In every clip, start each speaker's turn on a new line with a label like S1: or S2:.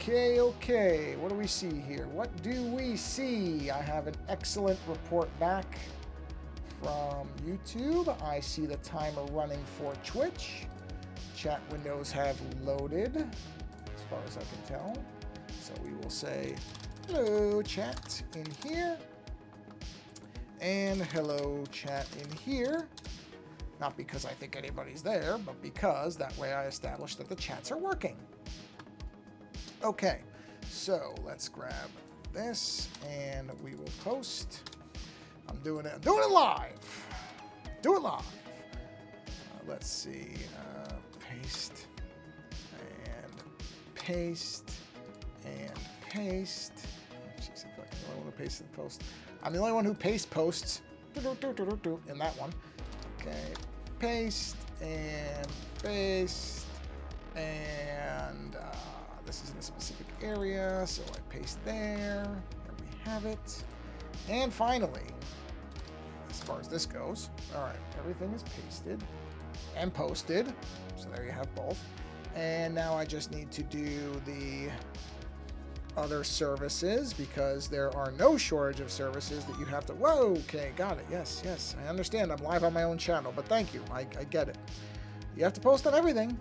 S1: Okay, okay. What do we see here? What do we see? I have an excellent report back from YouTube. I see the timer running for Twitch. Chat windows have loaded, as far as I can tell. So we will say, hello, chat, in here. And hello, chat, in here. Not because I think anybody's there, but because that way I establish that the chats are working. Okay, so let's grab this and we will post. I'm doing it live. Do it live. Let's see, paste and paste and paste. Jeez, I feel like I'm the only one who pastes and posts. I'm the only one who posts in that one. Okay, paste and paste and this is in a specific area, so I paste there. There we have it. And finally, as far as this goes, all right, everything is pasted and posted. So there you have both. And now I just need to do the other services because there are no shortage of services that you have to. Whoa, okay, got it. Yes, yes, I understand. I'm live on my own channel, but thank you. I get it. You have to post on everything.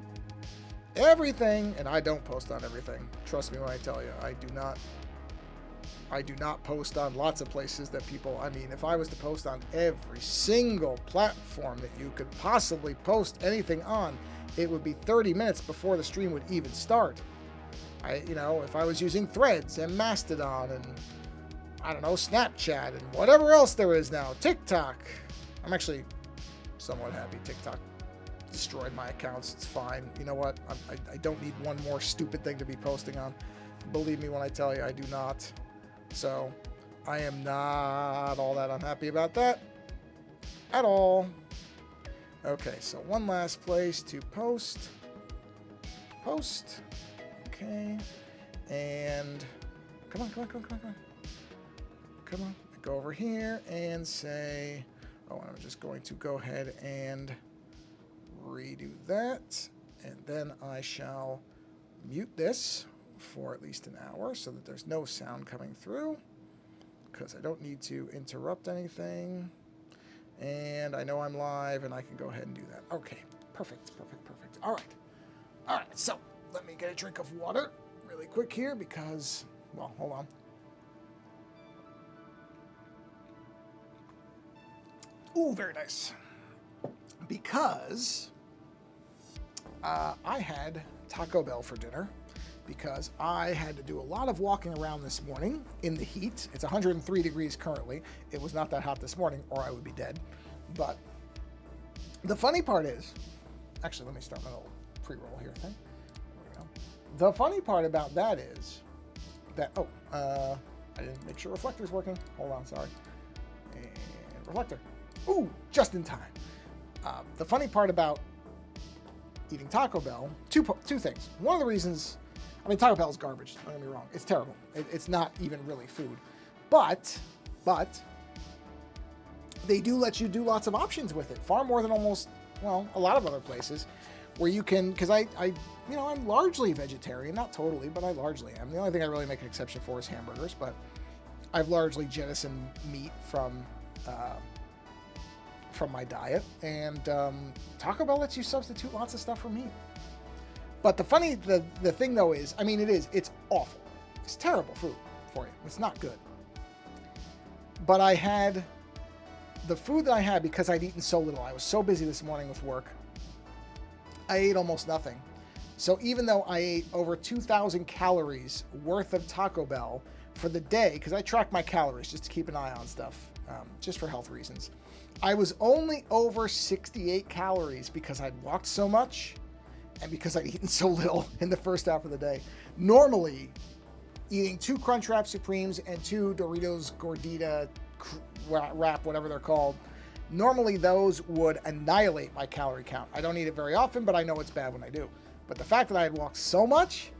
S1: Everything, and I don't post on everything. Trust me when I tell you, I do not post on lots of places that people, I mean, if I was to post on every single platform that you could possibly post anything on, it would be 30 minutes before the stream would even start. If I was using Threads and Mastodon and, I don't know, Snapchat and whatever else there is now, TikTok. I'm actually somewhat happy TikTok destroyed my accounts. It's fine. You know what? I don't need one more stupid thing to be posting on. Believe me when I tell you, I do not. So I am not all that unhappy about that at all. Okay, so one last place to post. Post. Okay. And come on. Come on. Go over here and say, oh, I'm just going to go ahead and redo that, and then I shall mute this for at least an hour so that there's no sound coming through because I don't need to interrupt anything, and I know I'm live and I can go ahead and do that. Okay, perfect. All right, so let me get a drink of water really quick here because, well, hold on. Ooh, very nice. Because I had Taco Bell for dinner because I had to do a lot of walking around this morning in the heat. It's 103 degrees currently. It was not that hot this morning or I would be dead. But the funny part is, actually, let me start my little pre-roll here thing. There we go. The funny part about that is that, I didn't make sure reflector's working. Hold on, sorry. And reflector. Ooh, just in time. The funny part about eating Taco Bell, two things. One of the reasons, I mean, Taco Bell is garbage. Don't get me wrong. It's terrible. It's not even really food. But they do let you do lots of options with it. Far more than almost, well, a lot of other places where you can, because I'm largely vegetarian. Not totally, but I largely am. The only thing I really make an exception for is hamburgers, but I've largely jettisoned meat from my diet, and Taco Bell lets you substitute lots of stuff for meat. But the thing though is, I mean, it's awful. It's terrible food for you. It's not good. But I had the food that I had because I'd eaten so little. I was so busy this morning with work. I ate almost nothing. So even though I ate over 2,000 calories worth of Taco Bell for the day, because I track my calories just to keep an eye on stuff, just for health reasons, I was only over 68 calories because I'd walked so much and because I'd eaten so little in the first half of the day. Normally, eating 2 Crunchwrap Supremes and 2 Doritos Gordita Wrap, whatever they're called, normally those would annihilate my calorie count. I don't eat it very often, but I know it's bad when I do. But the fact that I had walked so much,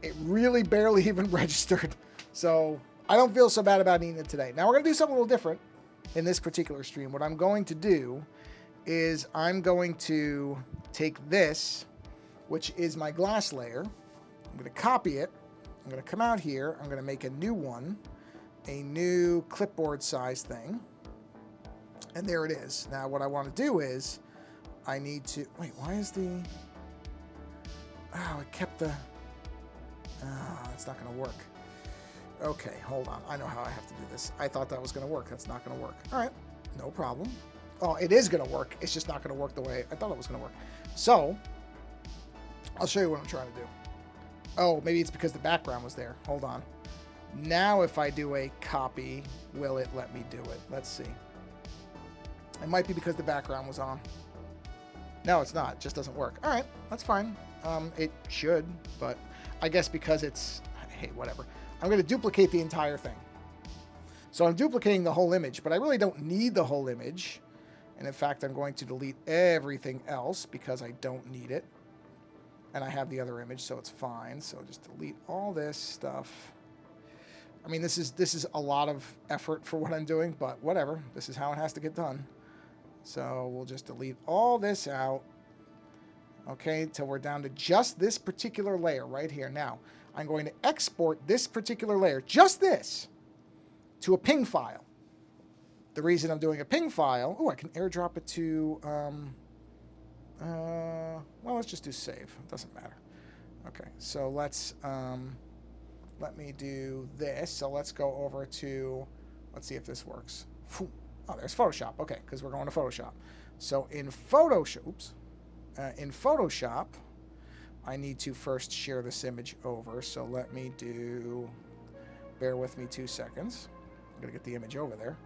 S1: it really barely even registered. So I don't feel so bad about eating it today. Now we're going to do something a little different in this particular stream. What I'm going to do is I'm going to take this, which is my glass layer. I'm going to copy it I'm going to come out here. I'm going to make a new one, a new clipboard size thing. And there it is. Now what I want to do is I need to... Wait, why is the... Oh, it kept the... Oh, that's not going to work. Okay, hold on. I know how I have to do this. I thought that was going to work. That's not going to work. All right, no problem. Oh, it is going to work. It's just not going to work the way I thought it was going to work. So, I'll show you what I'm trying to do. Oh, maybe it's because the background was there. Hold on. Now if I do a copy, will it let me do it? Let's see. It might be because the background was on. No, it's not. It just doesn't work. All right, that's fine. It should, but I guess because it's... Hey, whatever. I'm going to duplicate the entire thing. So I'm duplicating the whole image, but I really don't need the whole image. And in fact, I'm going to delete everything else because I don't need it. And I have the other image, so it's fine. So just delete all this stuff. I mean, this is a lot of effort for what I'm doing, but whatever. This is how it has to get done. So we'll just delete all this out. Okay, till we're down to just this particular layer right here. Now, I'm going to export this particular layer, just this, to a PNG file. The reason I'm doing a PNG file... Oh, I can airdrop it to... well, let's just do save. It doesn't matter. Okay, so let's... let me do this. So let's go over to... Let's see if this works. Oh, there's Photoshop. Okay, because we're going to Photoshop. So in Photoshop... Oops. In Photoshop... I need to first share this image over, so let me do, bear with me 2 seconds. I'm going to get the image over there.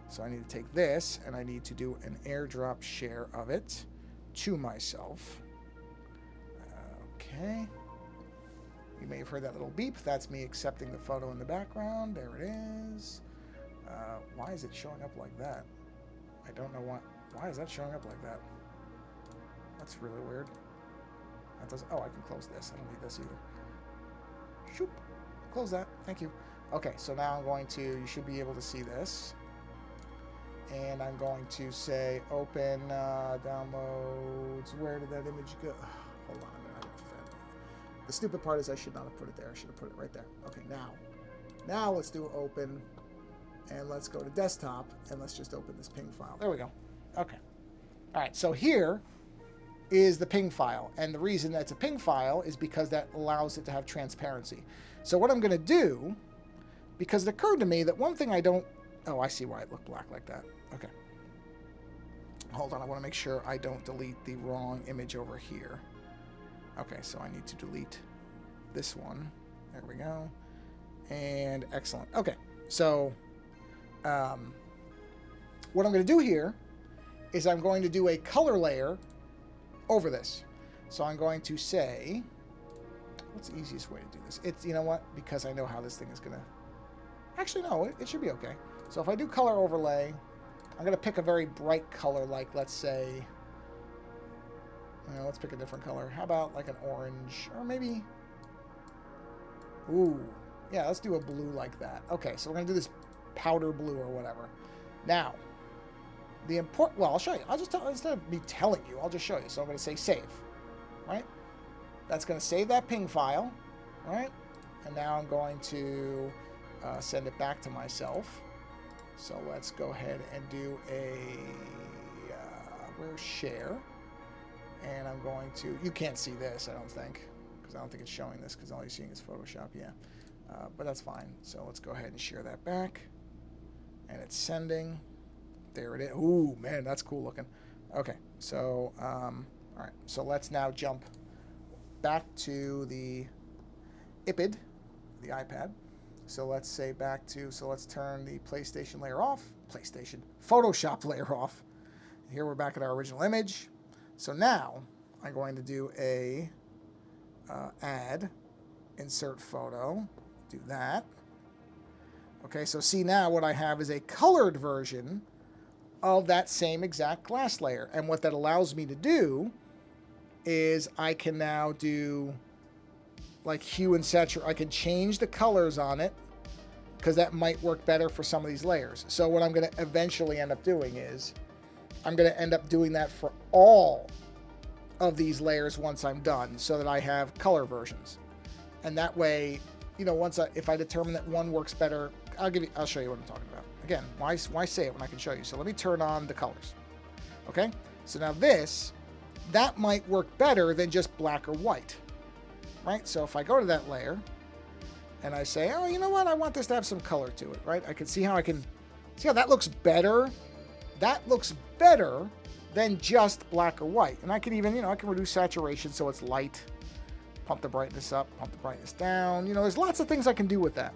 S1: So I need to take this, and I need to do an airdrop share of it to myself. Okay. You may have heard that little beep. That's me accepting the photo in the background. There it is. Why is it showing up like that? I don't know why is that showing up like that? That's really weird. That doesn't, oh, I can close this. I don't need this either. Shoop. Close that. Thank you. Okay, so now I'm going to, you should be able to see this. And I'm going to say open downloads. Where did that image go? Hold on a minute. I got to find it. The stupid part is I should not have put it there. I should have put it right there. Okay, now let's do open. And let's go to desktop. And let's just open this PNG file. There we go. Okay. All right, so here is the PNG file. And the reason that's a PNG file is because that allows it to have transparency. So what I'm going to do, because it occurred to me that one thing I don't... Oh, I see why it looked black like that. Okay. Hold on, I want to make sure I don't delete the wrong image over here. Okay, so I need to delete this one. There we go. And excellent. Okay, so what I'm going to do here is I'm going to do a color layer over this. So I'm going to say, what's the easiest way to do this? It's, you know what? Because I know how this thing is going to... Actually, no, it should be okay. So if I do color overlay, I'm going to pick a very bright color, like, let's say, let's pick a different color. How about like an orange, or maybe, ooh, yeah, let's do a blue like that. Okay, so we're going to do this powder blue or whatever. Now, the important, well, I'll show you. I'll just tell, instead of me telling you, I'll just show you. So I'm going to say save, right? That's going to save that PNG file, right? And now I'm going to send it back to myself. So let's go ahead and do a, where's share? And I'm going to, you can't see this, I don't think, because I don't think it's showing this, because all you're seeing is Photoshop, yeah. But that's fine. So let's go ahead and share that back. And it's sending. There it is. Ooh, man, that's cool looking. Okay, so, all right. So let's now jump back to the iPad, the iPad. So let's say back to, so let's turn the PlayStation layer off. Photoshop layer off. Here we're back at our original image. So now I'm going to do a add, insert photo, do that. Okay, so see now what I have is a colored version of that same exact glass layer. And what that allows me to do is I can now do like hue and saturation. I can change the colors on it because that might work better for some of these layers. So what I'm going to eventually end up doing is I'm going to end up doing that for all of these layers once I'm done so that I have color versions. And that way you know, if I determine that one works better, I'll show you what I'm talking about. Again, why say it when I can show you? So let me turn on the colors. Okay, so now that might work better than just black or white, right? So if I go to that layer and I say, oh, you know what? I want this to have some color to it, right? I can see how that looks better. That looks better than just black or white. And I can even, I can reduce saturation so it's light, pump the brightness up, pump the brightness down. There's lots of things I can do with that.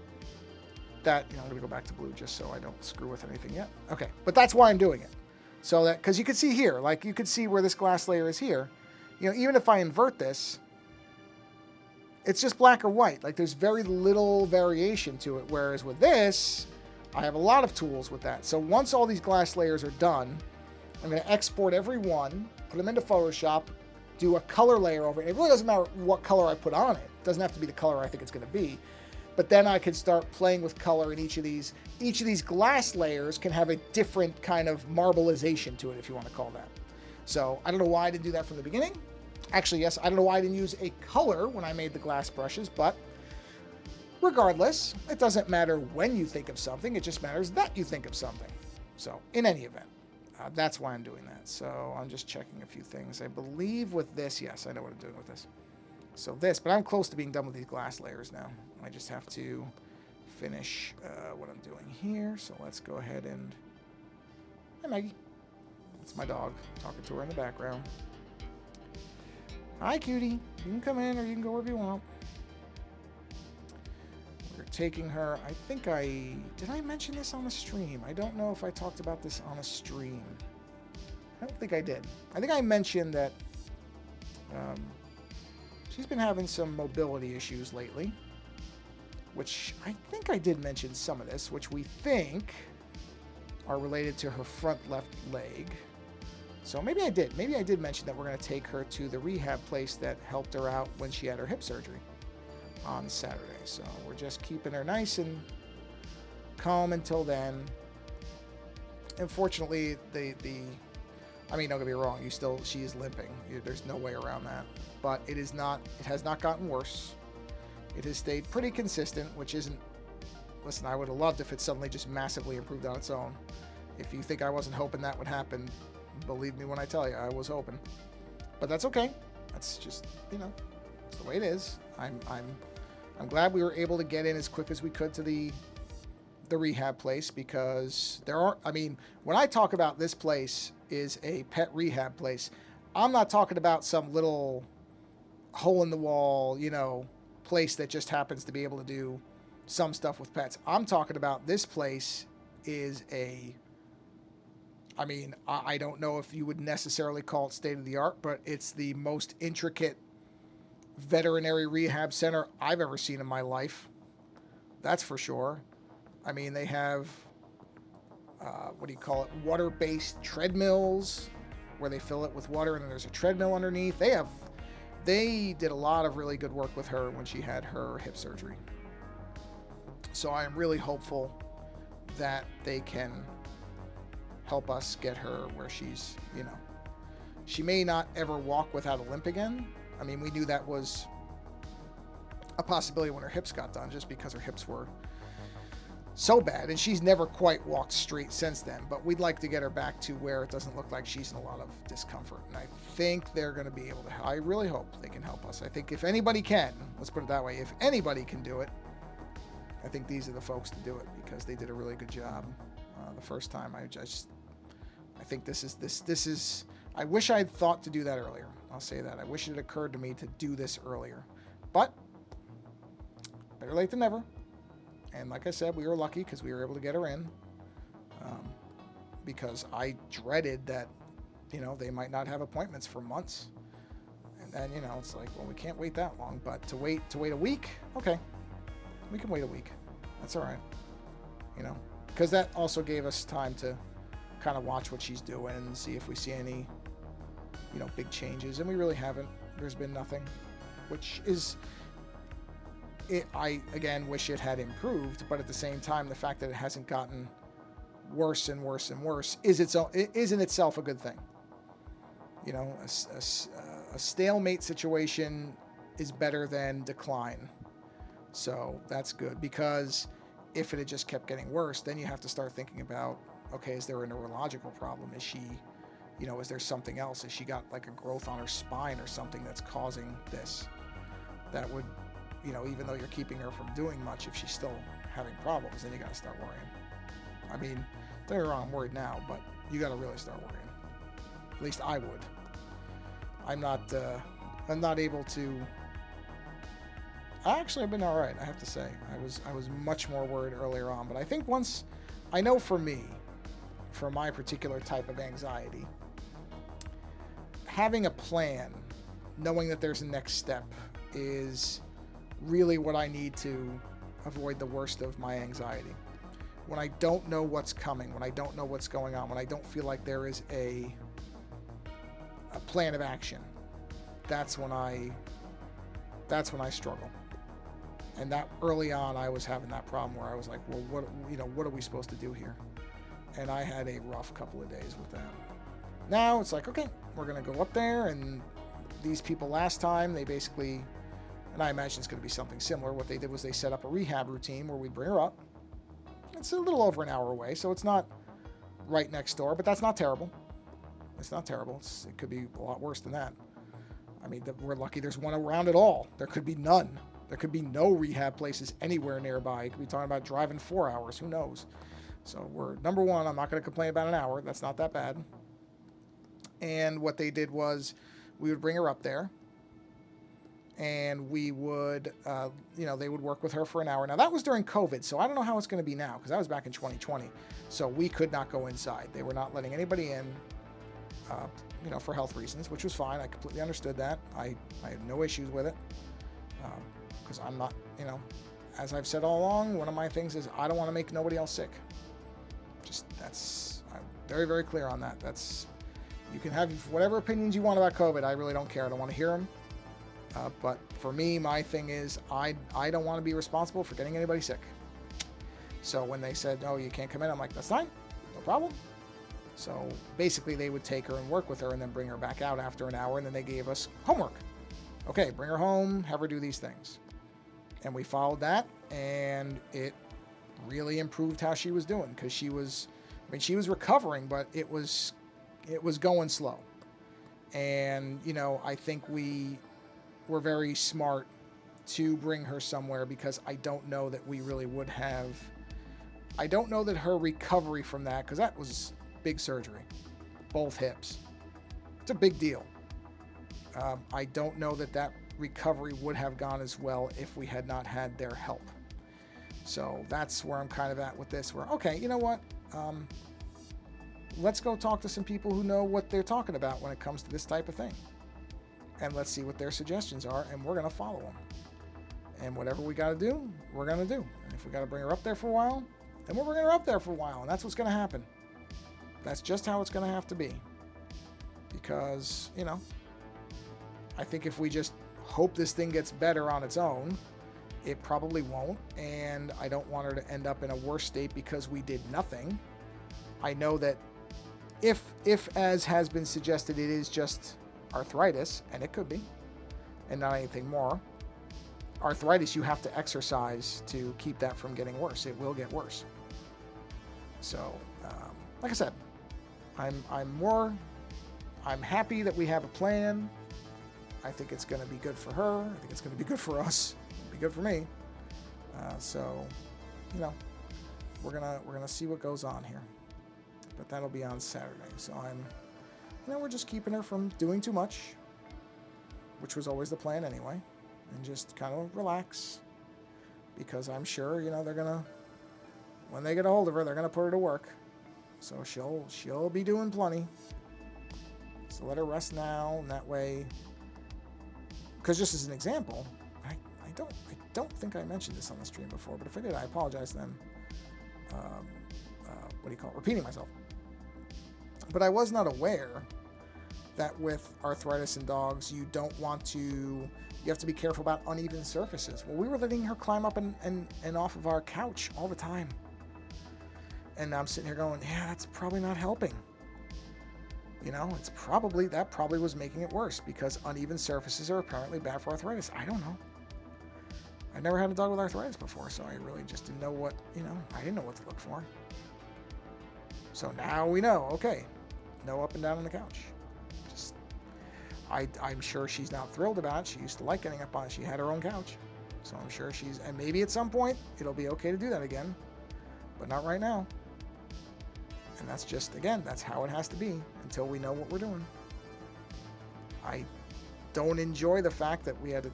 S1: I'm going to go back to blue just so I don't screw with anything yet. Okay, but that's why I'm doing it. So that, because you can see here, like you can see where this glass layer is here. Even if I invert this, it's just black or white. Like there's very little variation to it. Whereas with this, I have a lot of tools with that. So once all these glass layers are done, I'm going to export every one, put them into Photoshop, do a color layer over it. It really doesn't matter what color I put on it. It doesn't have to be the color I think it's going to be. But then I can start playing with color in each of these. Each of these glass layers can have a different kind of marbleization to it, if you want to call that. So I don't know why I didn't do that from the beginning. Actually, yes, I don't know why I didn't use a color when I made the glass brushes, but regardless, it doesn't matter when you think of something. It just matters that you think of something. So in any event, that's why I'm doing that. So I'm just checking a few things. I believe with this, yes, I know what I'm doing with this. So this, but I'm close to being done with these glass layers now. I just have to finish what I'm doing here. So let's go ahead and... Hi, Maggie. That's my dog. Talking to her in the background. Hi, cutie. You can come in or you can go wherever you want. We're taking her... Did I mention this on a stream? I don't know if I talked about this on a stream. I don't think I did. I think I mentioned that... she's been having some mobility issues lately, which I think I did mention some of this, which we think are related to her front left leg. So maybe I did. Maybe I did mention that we're going to take her to the rehab place that helped her out when she had her hip surgery on Saturday. So we're just keeping her nice and calm until then. Unfortunately, don't get me wrong, she is limping. There's no way around that. But it has not gotten worse. It has stayed pretty consistent, which isn't... Listen, I would have loved if it suddenly just massively improved on its own. If you think I wasn't hoping that would happen, believe me when I tell you, I was hoping. But that's okay. That's just, it's the way it is. I'm glad we were able to get in as quick as we could to the rehab place, because when I talk about this place is a pet rehab place, I'm not talking about some little hole in the wall, place that just happens to be able to do some stuff with pets. I'm talking about this place is I don't know if you would necessarily call it state of the art, but it's the most intricate veterinary rehab center I've ever seen in my life. That's for sure. They have, water-based treadmills where they fill it with water and then there's a treadmill underneath. They did a lot of really good work with her when she had her hip surgery. So I am really hopeful that they can help us get her where she's, she may not ever walk without a limp again. We knew that was a possibility when her hips got done, just because her hips were so bad, and she's never quite walked straight since then. But we'd like to get her back to where it doesn't look like she's in a lot of discomfort. And I think they're going to be able to. I really hope they can help us. I think if anybody can, let's put it that way, if anybody can do it, I think these are the folks to do it, because they did a really good job the first time. I think this is. I wish I had thought to do that earlier. I'll say that. I wish it had occurred to me to do this earlier. But better late than never. And like I said, we were lucky because we were able to get her in. Because I dreaded that, they might not have appointments for months. And then, it's like, well, we can't wait that long. But to wait a week, okay, we can wait a week. That's all right. Because that also gave us time to kind of watch what she's doing and see if we see any, big changes. And we really haven't. There's been nothing, which is... I, again, wish it had improved, but at the same time, the fact that it hasn't gotten worse and worse and worse is in itself a good thing. A stalemate situation is better than decline. So that's good, because if it had just kept getting worse, then you have to start thinking about, okay, is there a neurological problem? Is she, is there something else? Has she got like a growth on her spine or something that's causing this? That would, even though you're keeping her from doing much, if she's still having problems, then you got to start worrying. I mean, don't get me wrong, I'm worried now, but you got to really start worrying. At least I would. I'm not able to. Actually, I've been all right, I have to say. I was much more worried earlier on, but I think once, I know for me, for my particular type of anxiety, having a plan, knowing that there's a next step, is really what I need to avoid the worst of my anxiety. When I don't know what's coming, when I don't know what's going on, when I don't feel like there is a plan of action, that's when I struggle. And that early on, I was having that problem where I was like, well, what are we supposed to do here? And I had a rough couple of days with that. Now it's like, okay, we're going to go up there, and these people last time, they basically, and I imagine it's going to be something similar. What they did was they set up a rehab routine where we'd bring her up. It's a little over an hour away, so it's not right next door, but that's not terrible. It's not terrible. It could be a lot worse than that. I mean, we're lucky there's one around at all. There could be none. There could be no rehab places anywhere nearby. You could be talking about driving 4 hours. Who knows? So number one, I'm not going to complain about an hour. That's not that bad. And what they did was we would bring her up there, and we would, they would work with her for an hour. Now, that was during COVID, so I don't know how it's going to be now, because that was back in 2020. So we could not go inside. They were not letting anybody in, for health reasons, which was fine. I completely understood that. I had no issues with it, because I'm not, as I've said all along, one of my things is I don't want to make nobody else sick. I'm very, very clear on that. You can have whatever opinions you want about COVID. I really don't care. I don't want to hear them. But for me, my thing is I don't want to be responsible for getting anybody sick. So when they said, oh, you can't come in, I'm like, that's fine. No problem. So basically they would take her and work with her and then bring her back out after an hour, and then they gave us homework. Okay, bring her home, have her do these things. And we followed that, and it really improved how she was doing, because she was recovering, but it was going slow. And, I think we were very smart to bring her somewhere, because I don't know that we really would have. I don't know that her recovery from that, because that was big surgery, both hips. It's a big deal. I don't know that recovery would have gone as well if we had not had their help. So that's where I'm kind of at with this, where, okay, you know what? Let's go talk to some people who know what they're talking about when it comes to this type of thing. And let's see what their suggestions are, and we're going to follow them. And whatever we got to do, we're going to do. And if we got to bring her up there for a while, then we'll bring her up there for a while, and that's what's going to happen. That's just how it's going to have to be. Because, I think if we just hope this thing gets better on its own, it probably won't, and I don't want her to end up in a worse state because we did nothing. I know that if as has been suggested, it is just arthritis, and it could be, and not anything more. Arthritis, you have to exercise to keep that from getting worse. It will get worse. So, like I said, I'm happy that we have a plan. I think it's going to be good for her. I think it's going to be good for us. It'll be good for me. So, we're gonna see what goes on here. But that'll be on Saturday. So we're just keeping her from doing too much, which was always the plan anyway, and just kind of relax, because I'm sure, they're gonna, when they get a hold of her, they're gonna put her to work. So she'll be doing plenty. So let her rest now, and that way, because just as an example, I don't think I mentioned this on the stream before, but if I did, I apologize to them. Repeating myself. But I was not aware that with arthritis in dogs, you have to be careful about uneven surfaces. Well, we were letting her climb up and off of our couch all the time. And I'm sitting here going, yeah, that's probably not helping. That probably was making it worse, because uneven surfaces are apparently bad for arthritis. I don't know. I never had a dog with arthritis before, so I really just didn't know what, I didn't know what to look for. So now we know, okay, no up and down on the couch. Just, I'm sure she's not thrilled about it. She used to like getting up on it. She had her own couch. So I'm sure and maybe at some point it'll be okay to do that again, but not right now. And that's just, again, that's how it has to be until we know what we're doing. I don't enjoy the fact that we had to,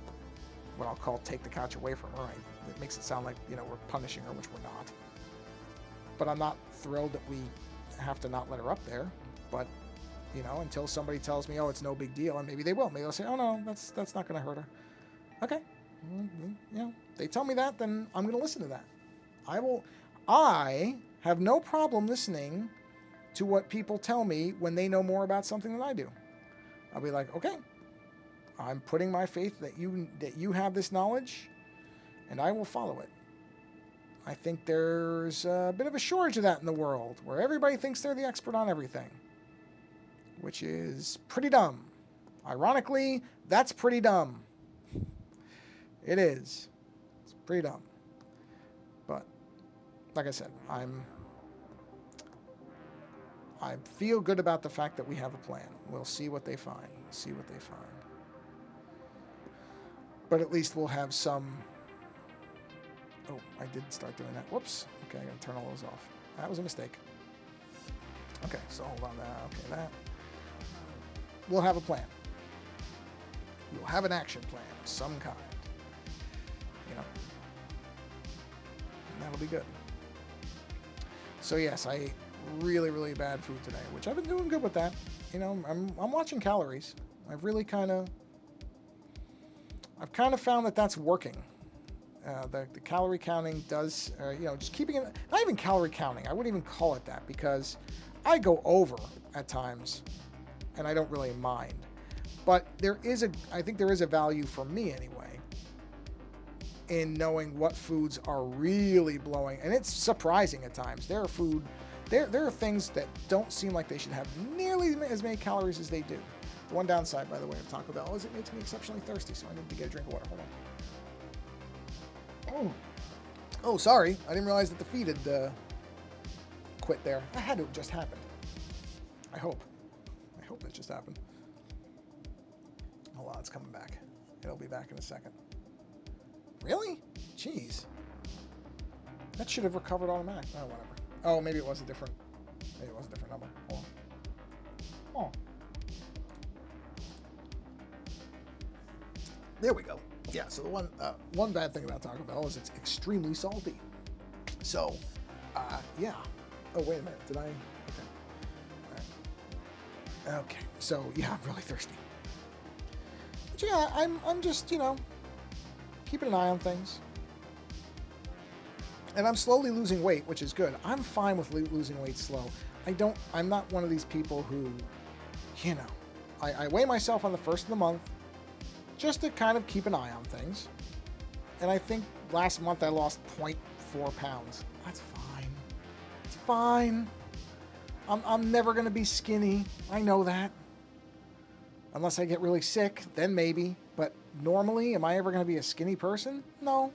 S1: what I'll call, take the couch away from her. It makes it sound like, we're punishing her, which we're not. But I'm not thrilled that we have to not let her up there. But, until somebody tells me, oh, it's no big deal, and maybe they will. Maybe they'll say, oh, no, that's not going to hurt her. Okay. They tell me that, then I'm going to listen to that. I have no problem listening to what people tell me when they know more about something than I do. I'll be like, okay, I'm putting my faith that you have this knowledge, and I will follow it. I think there's a bit of a shortage of that in the world, where everybody thinks they're the expert on everything, which is pretty dumb. Ironically, that's pretty dumb. It is. It's pretty dumb. But, like I said, I feel good about the fact that we have a plan. We'll see what they find. But at least we'll have some... Oh, I did start doing that. Whoops. Okay, I gotta turn all those off. That was a mistake. Okay, so hold on. That. We'll have a plan. We'll have an action plan of some kind. And that'll be good. So yes, I ate really, really bad food today, which I've been doing good with that. I'm watching calories. I've kind of found that that's working. The calorie counting does, just keeping it, not even calorie counting. I wouldn't even call it that, because I go over at times and I don't really mind. But I think there is a value for me anyway in knowing what foods are really blowing. And it's surprising at times. There are things that don't seem like they should have nearly as many calories as they do. The one downside, by the way, of Taco Bell is it makes me exceptionally thirsty, so I need to get a drink of water. Hold on. Oh, sorry. I didn't realize that the feed had quit there. That had to have just happened. I hope it just happened. Hold on, it's coming back. It'll be back in a second. Really? Jeez. That should have recovered automatic. Oh, whatever. Oh, maybe it was a different number. Hold on. Oh. There we go. Yeah, so the one bad thing about Taco Bell is it's extremely salty. So, yeah. Oh, wait a minute. Did I? Okay. All right. Okay. So, yeah, I'm really thirsty. But yeah, I'm just, keeping an eye on things. And I'm slowly losing weight, which is good. I'm fine with losing weight slow. I'm not one of these people who, I weigh myself on the first of the month just to kind of keep an eye on things. And I think last month I lost 0.4 pounds. That's fine. It's fine. I'm never going to be skinny. I know that. Unless I get really sick, then maybe. But normally, am I ever going to be a skinny person? No.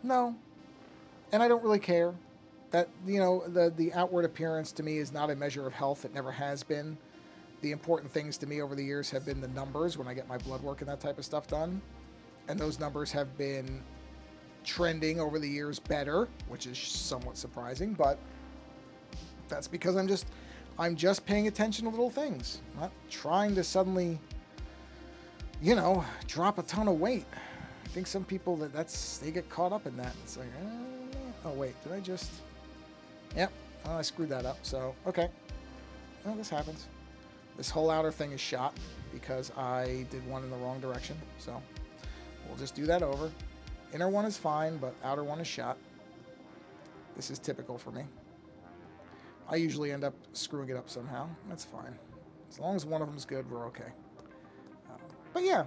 S1: And I don't really care. That, the outward appearance to me is not a measure of health. It never has been. The important things to me over the years have been the numbers when I get my blood work and that type of stuff done. And those numbers have been trending over the years better, which is somewhat surprising, but that's because I'm just paying attention to little things. I'm not trying to suddenly, drop a ton of weight. I think some people they get caught up in that. It's like, oh wait, did I just? Yep, I screwed that up. So okay, well, this happens. This whole outer thing is shot because I did one in the wrong direction. So we'll just do that over. Inner one is fine, but outer one is shot. This is typical for me. I usually end up screwing it up somehow. That's fine. As long as one of them is good, we're okay. But yeah.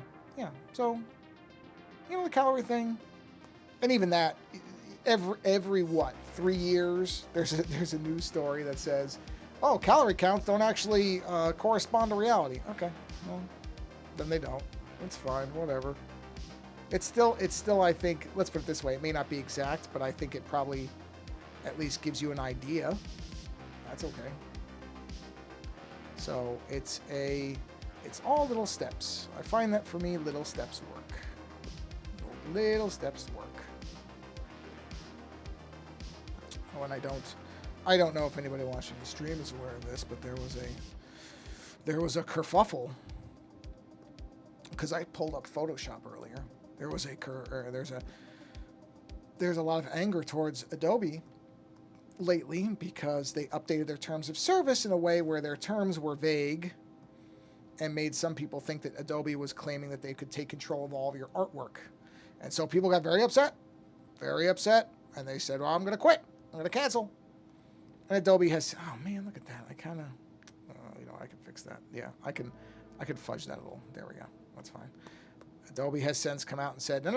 S1: So, the calorie thing, and even that, every 3 years, there's a news story that says, oh, calorie counts don't actually correspond to reality. Okay, well, then they don't. It's fine, whatever. It's still, I think, let's put it this way, it may not be exact, but I think it probably at least gives you an idea. That's okay. So it's all little steps. I find that for me, little steps work. Little steps work. Oh, and I don't know if anybody watching the stream is aware of this, but there was a kerfuffle because I pulled up Photoshop earlier. There's a lot of anger towards Adobe lately because they updated their terms of service in a way where their terms were vague and made some people think that Adobe was claiming that they could take control of all of your artwork. And so people got very upset, and they said, well, I'm going to quit. I'm going to cancel. And Adobe has, oh man, look at that. I kind of, I can fix that. Yeah, I can fudge that a little. There we go. That's fine. Adobe has since come out and said, no.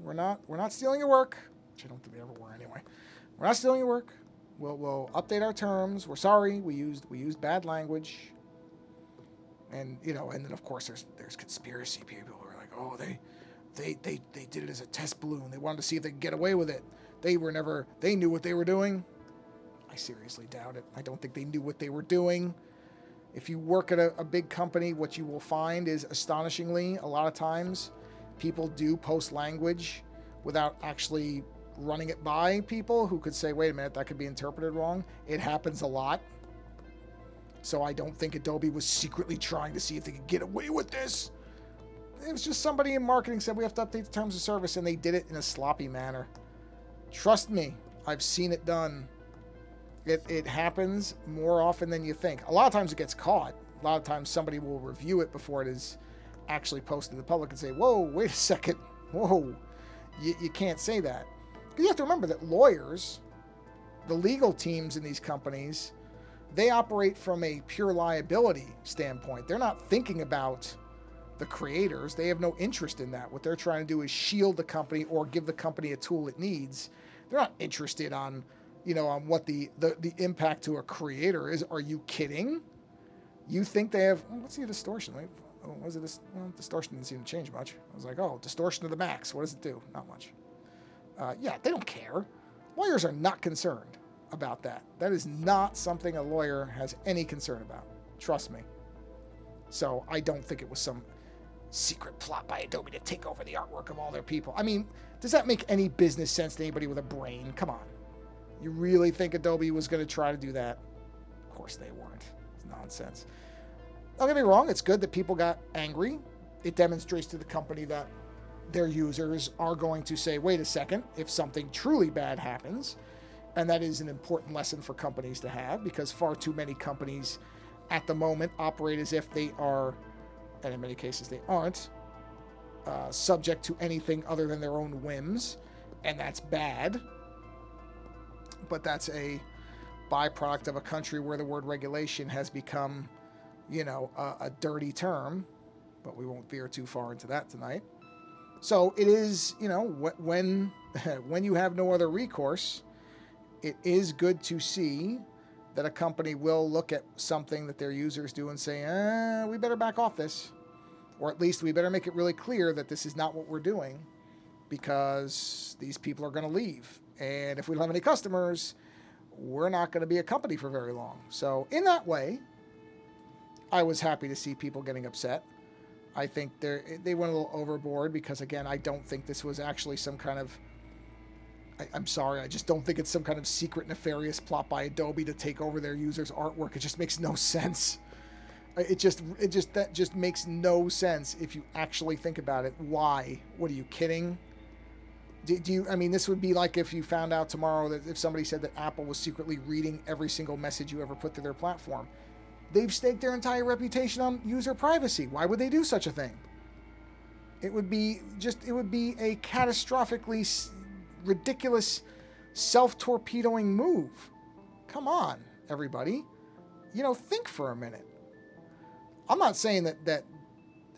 S1: We're not stealing your work, which I don't think they ever were anyway. We're not stealing your work. We'll update our terms. We're sorry. We used bad language. And and then of course there's conspiracy people who are like, oh, they did it as a test balloon. They wanted to see if they could get away with it. They knew what they were doing. I seriously doubt it. I don't think they knew what they were doing. If you work at a big company, what you will find is, astonishingly, a lot of times people do post language without actually running it by people who could say, wait a minute, that could be interpreted wrong. It happens a lot. So I don't think Adobe was secretly trying to see if they could get away with this. It was just somebody in marketing said we have to update the terms of service, and they did it in a sloppy manner. Trust me, I've seen it done. It happens more often than you think. A lot of times it gets caught. A lot of times somebody will review it before it is actually posted to the public and say, whoa, wait a second. Whoa, you can't say that. You have to remember that lawyers, the legal teams in these companies, they operate from a pure liability standpoint. They're not thinking about the creators. They have no interest in that. What they're trying to do is shield the company or give the company a tool it needs. They're not interested on, on what the impact to a creator is. Are you kidding? You think they have, what's the distortion? Distortion didn't seem to change much. I was like, oh, distortion to the max. What does it do? Not much. Yeah, they don't care. Lawyers are not concerned about that. That is not something a lawyer has any concern about. Trust me. So I don't think it was some secret plot by Adobe to take over the artwork of all their people. I mean, does that make any business sense to anybody with a brain? Come on. You really think Adobe was going to try to do that? Of course they weren't. It's nonsense. Don't get me wrong. It's good that people got angry. It demonstrates to the company that their users are going to say, wait a second, if something truly bad happens. And that is an important lesson for companies to have, because far too many companies at the moment operate as if they are, and in many cases they aren't, subject to anything other than their own whims. And that's bad. But that's a byproduct of a country where the word regulation has become, a dirty term. But we won't veer too far into that tonight. So it is, when you have no other recourse, it is good to see that a company will look at something that their users do and say, we better back off this. Or at least we better make it really clear that this is not what we're doing, because these people are going to leave. And if we don't have any customers, we're not going to be a company for very long. So in that way, I was happy to see people getting upset. I think they went a little overboard because, again, I don't think this was actually some kind of, I'm sorry, I just don't think it's some kind of secret nefarious plot by Adobe to take over their users' artwork. It just makes no sense. That just makes no sense if you actually think about it. Why? What, are you kidding? This would be like if you found out tomorrow that if somebody said that Apple was secretly reading every single message you ever put to their platform. They've staked their entire reputation on user privacy. Why would they do such a thing? It would be a catastrophically ridiculous self-torpedoing move. Come on, everybody. Think for a minute. I'm not saying that,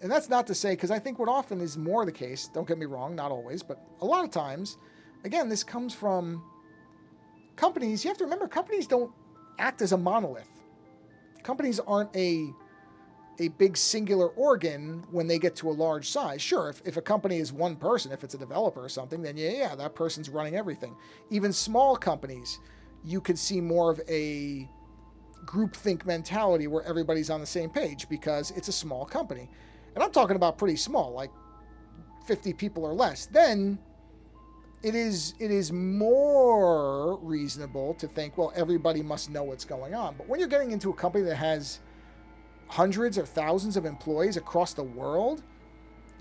S1: and that's not to say, because I think what often is more the case, don't get me wrong, not always, but a lot of times, again, this comes from companies. You have to remember, companies don't act as a monolith. Companies aren't a a big singular organ when they get to a large size. Sure, if a company is one person, if it's a developer or something, then yeah, that person's running everything. Even small companies, you could see more of a groupthink mentality where everybody's on the same page because it's a small company. And I'm talking about pretty small, like 50 people or less. Then it is more reasonable to think, well, everybody must know what's going on. But when you're getting into a company that has hundreds or thousands of employees across the world,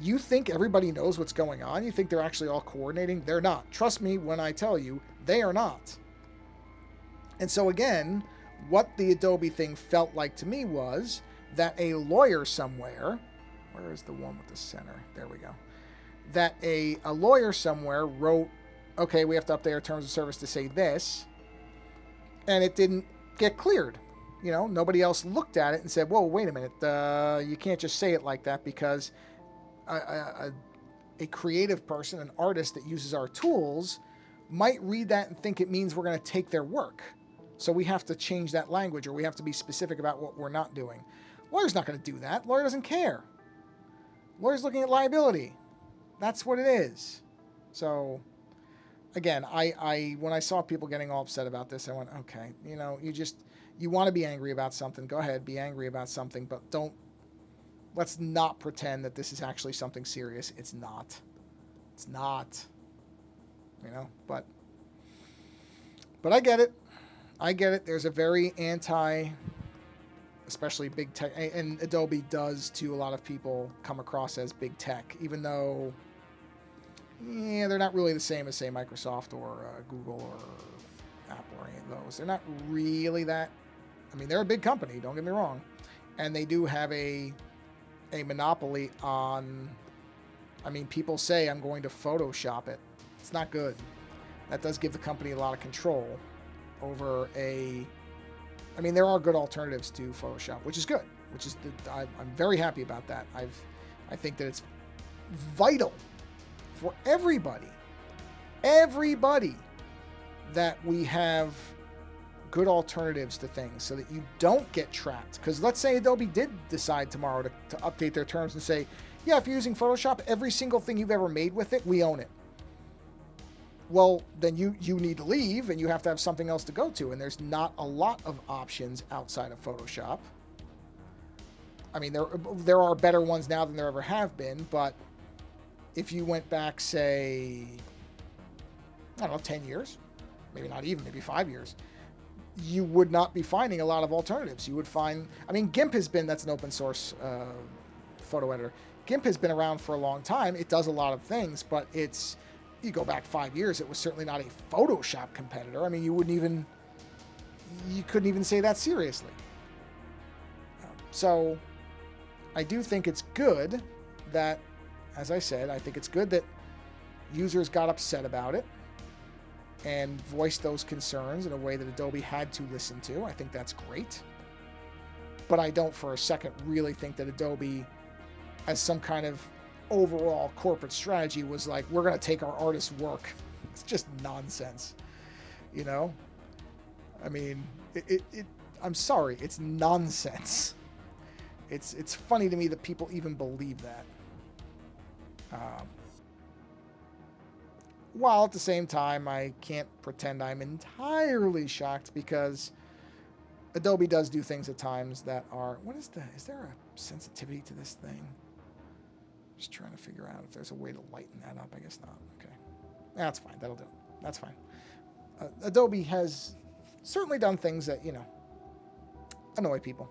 S1: you think everybody knows what's going on? You think they're actually all coordinating? They're not. Trust me when I tell you, they are not. And so again, what the Adobe thing felt like to me was that a lawyer somewhere, where is the one with the center? There we go. That a lawyer somewhere wrote, okay, we have to update our terms of service to say this, and it didn't get cleared. You know, nobody else looked at it and said, whoa, wait a minute, you can't just say it like that, because a creative person, an artist that uses our tools, might read that and think it means we're going to take their work. So we have to change that language, or we have to be specific about what we're not doing. Lawyer's not going to do that. Lawyer doesn't care. Lawyer's looking at liability. That's what it is. So, again, I when I saw people getting all upset about this, I went, okay, you know, you want to be angry about something, go ahead, be angry about something, but let's not pretend that this is actually something serious. It's not. It's not. You know, but I get it. I get it. There's a very especially big tech, and Adobe does to a lot of people come across as big tech, even though, yeah, they're not really the same as, say, Microsoft or Google or Apple or any of those. They're not really that. I mean, they're a big company, don't get me wrong, and they do have a monopoly on, I mean, people say, I'm going to Photoshop it. It's not good. That does give the company a lot of control over I mean, there are good alternatives to Photoshop, which is good, I'm very happy about that. I think that it's vital for everybody that we have good alternatives to things so that you don't get trapped. Because let's say Adobe did decide tomorrow to update their terms and say, yeah, if you're using Photoshop, every single thing you've ever made with it, we own it. Well, then you need to leave and you have to have something else to go to. And there's not a lot of options outside of Photoshop. I mean, there are better ones now than there ever have been, but if you went back, say, I don't know, 10 years, maybe not even, maybe 5 years, you would not be finding a lot of alternatives. You would find, I mean, GIMP that's an open source photo editor. GIMP has been around for a long time. It does a lot of things, but you go back 5 years, it was certainly not a Photoshop competitor. I mean, you couldn't even say that seriously. So I do think it's good that, as I said, I think it's good that users got upset about it and voiced those concerns in a way that Adobe had to listen to. I think that's great. But I don't for a second really think that Adobe, as some kind of overall corporate strategy, was like, we're going to take our artists' work. It's just nonsense, you know? I mean, I'm sorry, it's nonsense. It's funny to me that people even believe that. While at the same time, I can't pretend I'm entirely shocked, because Adobe does do things at times that are, is there a sensitivity to this thing? Just trying to figure out if there's a way to lighten that up. I guess not. Okay. That's fine. That'll do. That's fine. Adobe has certainly done things that, you know, annoy people.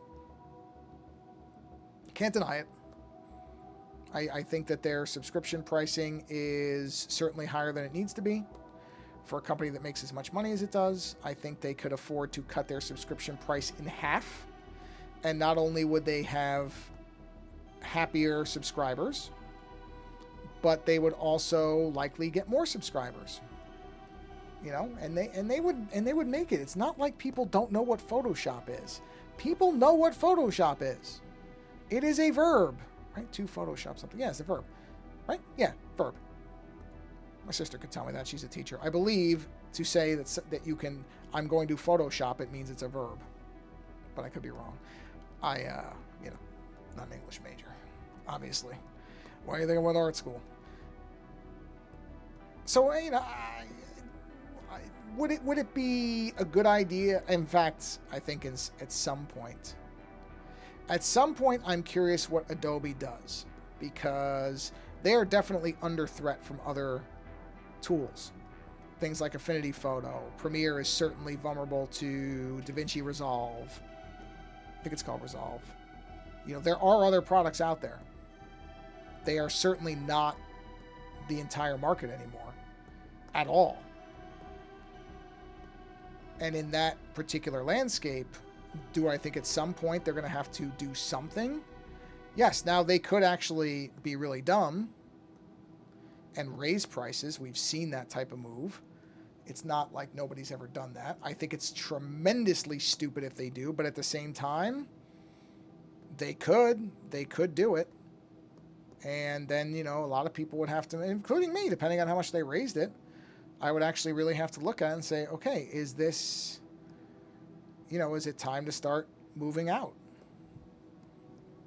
S1: Can't deny it. I think that their subscription pricing is certainly higher than it needs to be for a company that makes as much money as it does. I think they could afford to cut their subscription price in half. And not only would they have happier subscribers, but they would also likely get more subscribers. You know, and they would make it. It's not like people don't know what Photoshop is. People know what Photoshop is. It is a verb, right? To Photoshop something. Yeah, it's a verb, right? Yeah, verb. My sister could tell me that. She's a teacher. I believe to say that you can, I'm going to Photoshop, it means it's a verb, but I could be wrong. You know, not an English major, obviously. Why are you thinking about art school? So, you know, would it be a good idea? In fact, I think at some point, I'm curious what Adobe does, because they are definitely under threat from other tools. Things like Affinity Photo. Premiere is certainly vulnerable to DaVinci Resolve. I think it's called Resolve. You know, there are other products out there. They are certainly not the entire market anymore at all. And in that particular landscape, do I think at some point they're going to have to do something? Yes, now they could actually be really dumb and raise prices. We've seen that type of move. It's not like nobody's ever done that. I think it's tremendously stupid if they do, but at the same time, they could do it. And then, you know, a lot of people would have to, including me, depending on how much they raised it, I would actually really have to look at it and say, okay, is this, you know, is it time to start moving out?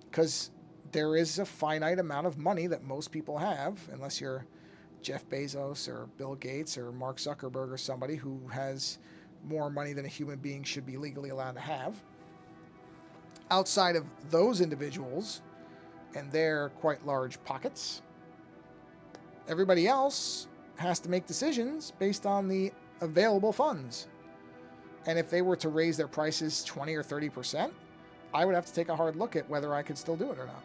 S1: Because there is a finite amount of money that most people have, unless you're Jeff Bezos or Bill Gates or Mark Zuckerberg or somebody who has more money than a human being should be legally allowed to have. Outside of those individuals and their quite large pockets, everybody else has to make decisions based on the available funds. And if they were to raise their prices 20 or 30%, I would have to take a hard look at whether I could still do it or not.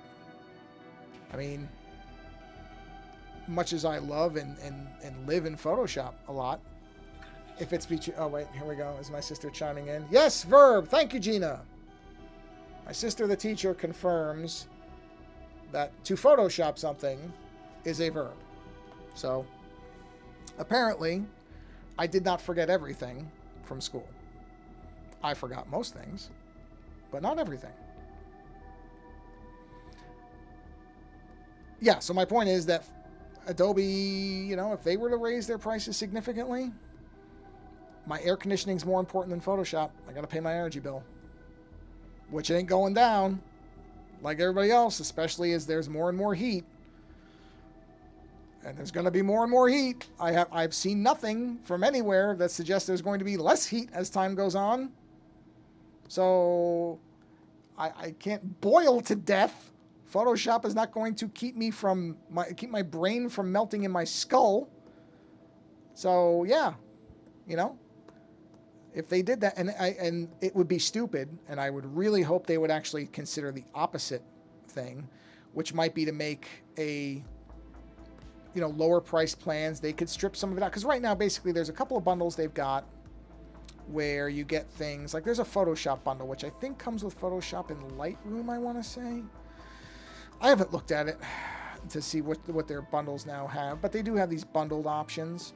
S1: I mean, much as I love and live in Photoshop a lot, if it's oh wait, here we go. Is my sister chiming in? Yes, verb. Thank you, Gina. My sister, the teacher, confirms that to Photoshop something is a verb. So apparently, I did not forget everything from school. I forgot most things, but not everything. Yeah, so my point is that Adobe, you know, if they were to raise their prices significantly, my air conditioning is more important than Photoshop. I got to pay my energy bill, which ain't going down like everybody else, especially as there's more and more heat. And there's going to be more and more heat. I've seen nothing from anywhere that suggests there's going to be less heat as time goes on. So I can't boil to death. Photoshop is not going to keep my brain from melting in my skull. So yeah, you know, if they did that, and it would be stupid, and I would really hope they would actually consider the opposite thing, which might be to make a, you know, lower price plans. They could strip some of it out, because right now basically there's a couple of bundles they've got where you get things like, there's a Photoshop bundle which I think comes with Photoshop and Lightroom, I want to say. I haven't looked at it to see what their bundles now have, but they do have these bundled options.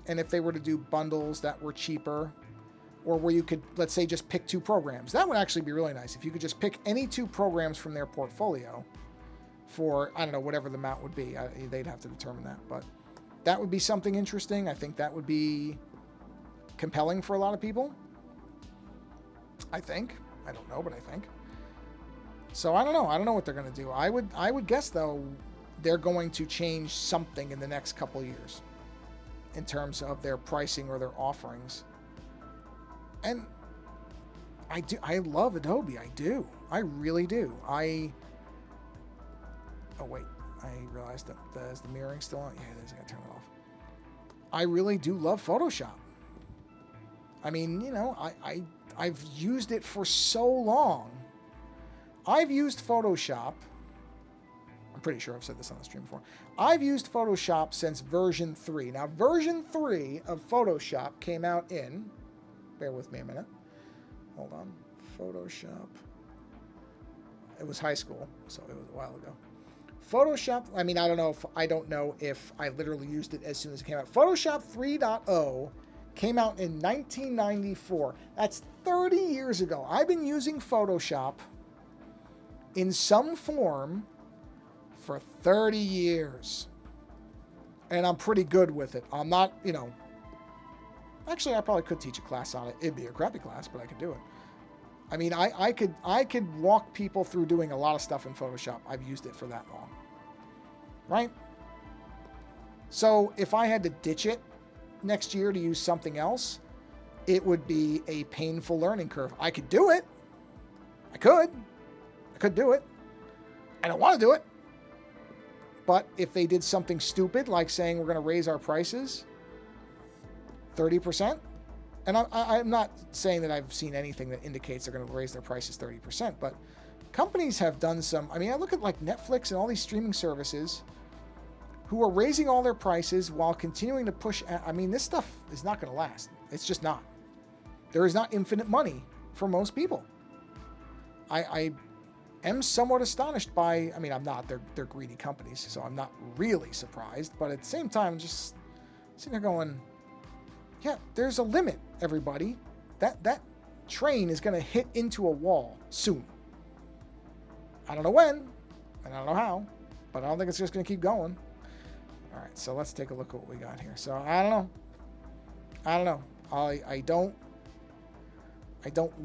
S1: And if they were to do bundles that were cheaper, or where you could, let's say, just pick 2 programs, that would actually be really nice. If you could just pick any 2 programs from their portfolio for, I don't know, whatever the amount would be. They'd have to determine that, but that would be something interesting. I think that would be compelling for a lot of people. I think. I don't know, but I think. So I don't know. I don't know what they're going to do. I would guess, though, they're going to change something in the next couple years in terms of their pricing or their offerings. And I love Adobe. I do. I really do. Oh wait, I realized that is the mirroring still on? Yeah, it is. I gotta turn it off. I really do love Photoshop. I mean, you know, I've used it for so long. I've used Photoshop. I'm pretty sure I've said this on the stream before. I've used Photoshop since version 3. Now, version 3 of Photoshop came out in, bear with me a minute. Hold on. Photoshop. It was high school, so it was a while ago. Photoshop, I mean, I don't know if I literally used it as soon as it came out. Photoshop 3.0 came out in 1994. That's 30 years ago. I've been using Photoshop in some form for 30 years. And I'm pretty good with it. I'm not, you know, actually I probably could teach a class on it. It'd be a crappy class, but I could do it. I mean, I could walk people through doing a lot of stuff in Photoshop. I've used it for that long. Right? So if I had to ditch it next year to use something else, it would be a painful learning curve. I could do it. I could do it. I don't want to do it. But if they did something stupid, like saying we're going to raise our prices 30%, and I'm not saying that I've seen anything that indicates they're going to raise their prices 30%, but companies have done some. I mean, I look at like Netflix and all these streaming services who are raising all their prices while continuing to push. I mean, this stuff is not going to last. It's just not. There is not infinite money for most people. I am somewhat astonished by, I mean, I'm not, they're greedy companies, so I'm not really surprised, but at the same time, just sitting there going, yeah, there's a limit, everybody. That train is going to hit into a wall soon. I don't know when, and I don't know how, but I don't think it's just going to keep going. All right, so let's take a look at what we got here. So I don't know. I don't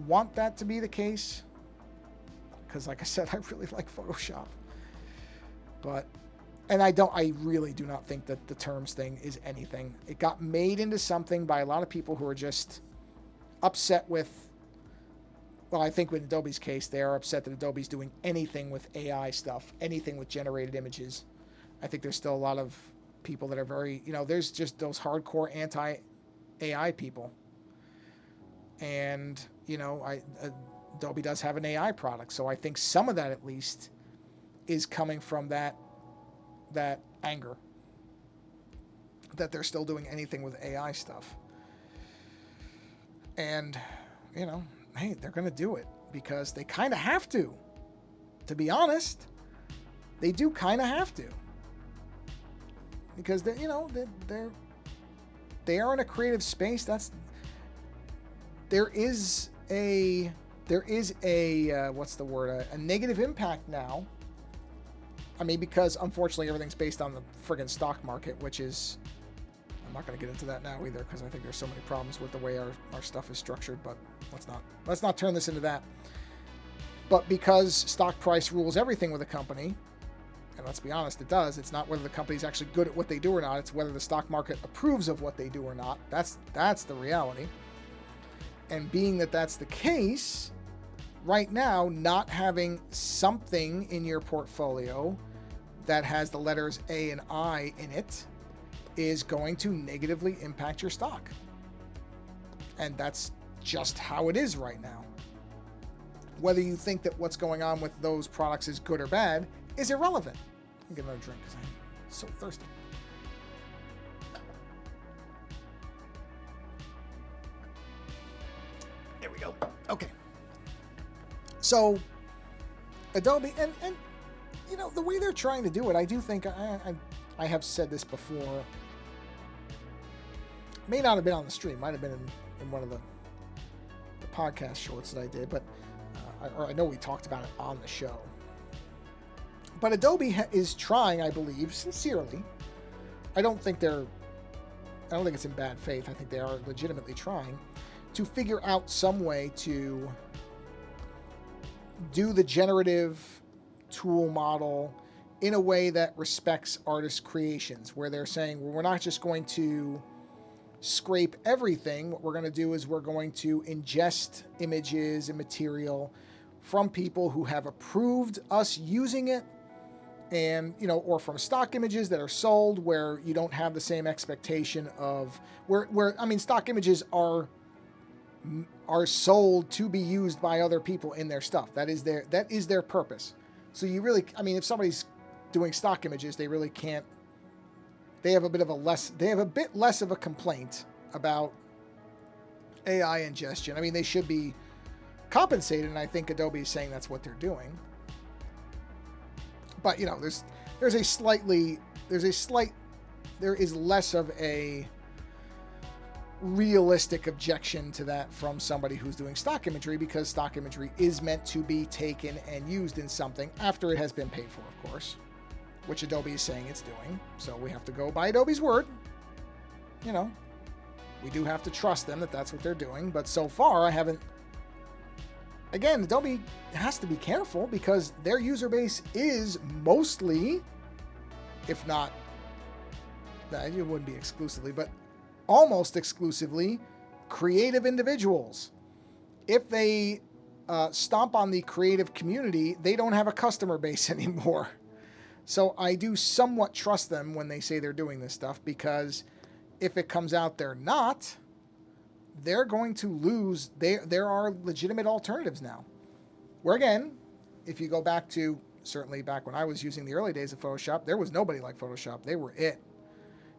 S1: want that to be the case, because like I said, I really like Photoshop. But, and I really do not think that the terms thing is anything. It got made into something by a lot of people who are just upset with, well, I think in Adobe's case, they are upset that Adobe's doing anything with AI stuff, anything with generated images. I think there's still a lot of people that are very, there's just those hardcore anti-AI people. And, Adobe does have an AI product, so I think some of that at least is coming from that anger that they're still doing anything with AI stuff. And, hey, they're going to do it because they kind of have to be honest. They do kind of have to, because they are in a creative space. There is a what's the word? A negative impact now. I mean, because unfortunately everything's based on the friggin' stock market, which is, I'm not going to get into that now either, because I think there's so many problems with the way our stuff is structured, but let's not turn this into that. But because stock price rules everything with a company, and let's be honest, it does. It's not whether the company's actually good at what they do or not. It's whether the stock market approves of what they do or not. That's the reality. And being that that's the case, right now, not having something in your portfolio that has the letters A and I in it is going to negatively impact your stock. And that's just how it is right now. Whether you think that what's going on with those products is good or bad is irrelevant. I'll get another drink because I'm so thirsty. There we go. Okay. So Adobe, and the way they're trying to do it, I do think, I have said this before, may not have been on the stream, might have been in one of the podcast shorts that I did, but I know we talked about it on the show. But Adobe is trying, I believe, sincerely. I don't think it's in bad faith. I think they are legitimately trying to figure out some way to do the generative tool model in a way that respects artist creations, where they're saying, well, we're not just going to scrape everything. What we're going to do is we're going to ingest images and material from people who have approved us using it, and or from stock images that are sold where you don't have the same expectation of where I mean, stock images are sold to be used by other people in their stuff. That is their purpose. So you really, I mean, if somebody's doing stock images, they really can't. They have a bit less of a complaint about AI ingestion. I mean, they should be compensated, and I think Adobe is saying that's what they're doing. But there is less of a realistic objection to that from somebody who's doing stock imagery, because stock imagery is meant to be taken and used in something after it has been paid for, of course, which Adobe is saying it's doing. So we have to go by Adobe's word. We do have to trust them that that's what they're doing. But so far, I haven't again, Adobe has to be careful because their user base is mostly, if not, it wouldn't be exclusively, but almost exclusively creative individuals. If they stomp on the creative community, they don't have a customer base anymore. So I do somewhat trust them when they say they're doing this stuff, because if it comes out they're not, they're going to lose. There are legitimate alternatives now. Where again, if you go back to, certainly back when I was using the early days of Photoshop, there was nobody like Photoshop. They were it.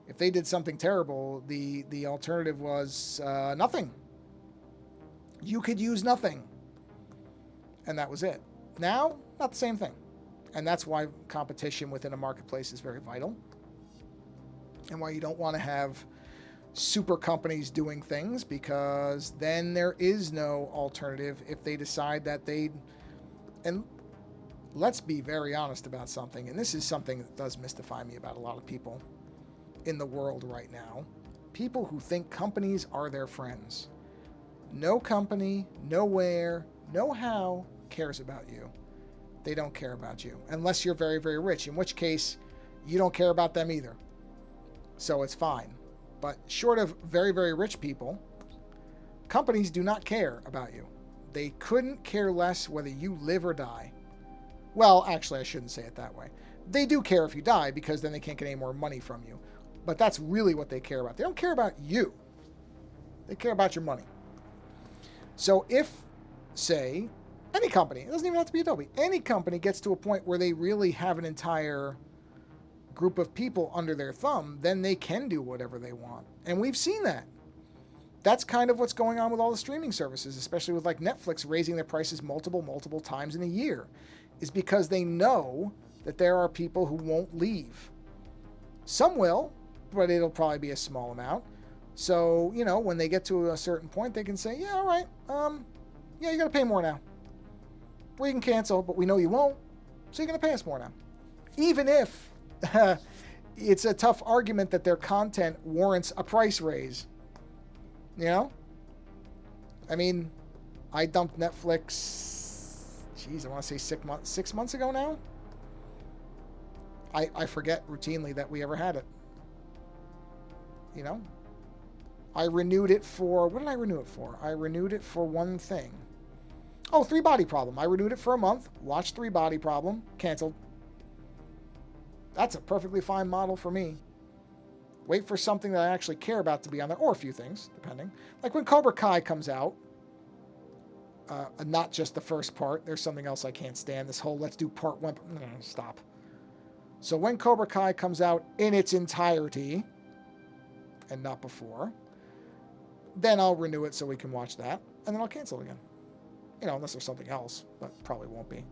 S1: If they did something terrible, the alternative was nothing. You could use nothing. And that was it. Now, not the same thing. And that's why competition within a marketplace is very vital. And why you don't want to have super companies doing things, because then there is no alternative if they decide that they... And let's be very honest about something, and this is something that does mystify me about a lot of people in the world right now. People who think companies are their friends. No company, nowhere, no how cares about you. They don't care about you unless you're very, very rich, in which case you don't care about them either. So it's fine. But short of very, very rich people, companies do not care about you. They couldn't care less whether you live or die. Well, actually, I shouldn't say it that way. They do care if you die, because then they can't get any more money from you. But that's really what they care about. They don't care about you. They care about your money. So if, say, any company, it doesn't even have to be Adobe, any company gets to a point where they really have an entire group of people under their thumb, then they can do whatever they want. And we've seen that. That's kind of what's going on with all the streaming services, especially with like Netflix raising their prices multiple times in a year, is because they know that there are people who won't leave. Some will, but it'll probably be a small amount. So, you know, when they get to a certain point, they can say, yeah, all right, yeah, you got to pay more now. We can cancel, but we know you won't, so you're going to pay us more now. Even if it's a tough argument that their content warrants a price raise. You know? I mean, I dumped Netflix, geez, I want to say 6 months ago now? I forget routinely that we ever had it. You know? I renewed it for, what did I renew it for? I renewed it for one thing. Oh, 3 Body Problem. I renewed it for a month, watched 3 Body Problem, canceled. That's a perfectly fine model for me. Wait for something that I actually care about to be on there, or a few things, depending. Like when Cobra Kai comes out, not just the first part. There's something else I can't stand. This whole let's do part 1. Stop. So when Cobra Kai comes out in its entirety, and not before, then I'll renew it so we can watch that, and then I'll cancel it again. You know, unless there's something else, but probably won't be.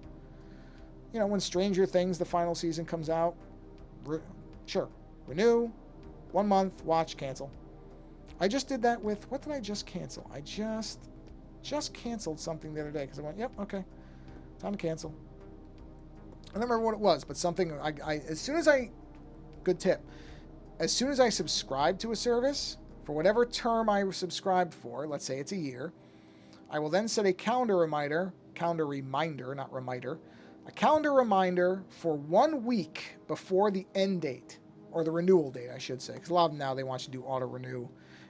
S1: You know, when Stranger Things, the final season comes out, sure, renew, 1 month, watch, cancel. I just did that with, what did I just cancel? I just canceled something the other day because I went, yep, okay, time to cancel. I don't remember what it was, but something, as soon as I, good tip, as soon as I subscribe to a service, for whatever term I subscribed for, let's say it's a year, I will then set a calendar reminder, not reminder, a calendar reminder for 1 week before the end date, or the renewal date, I should say, because a lot of them now, they want you to do auto-renew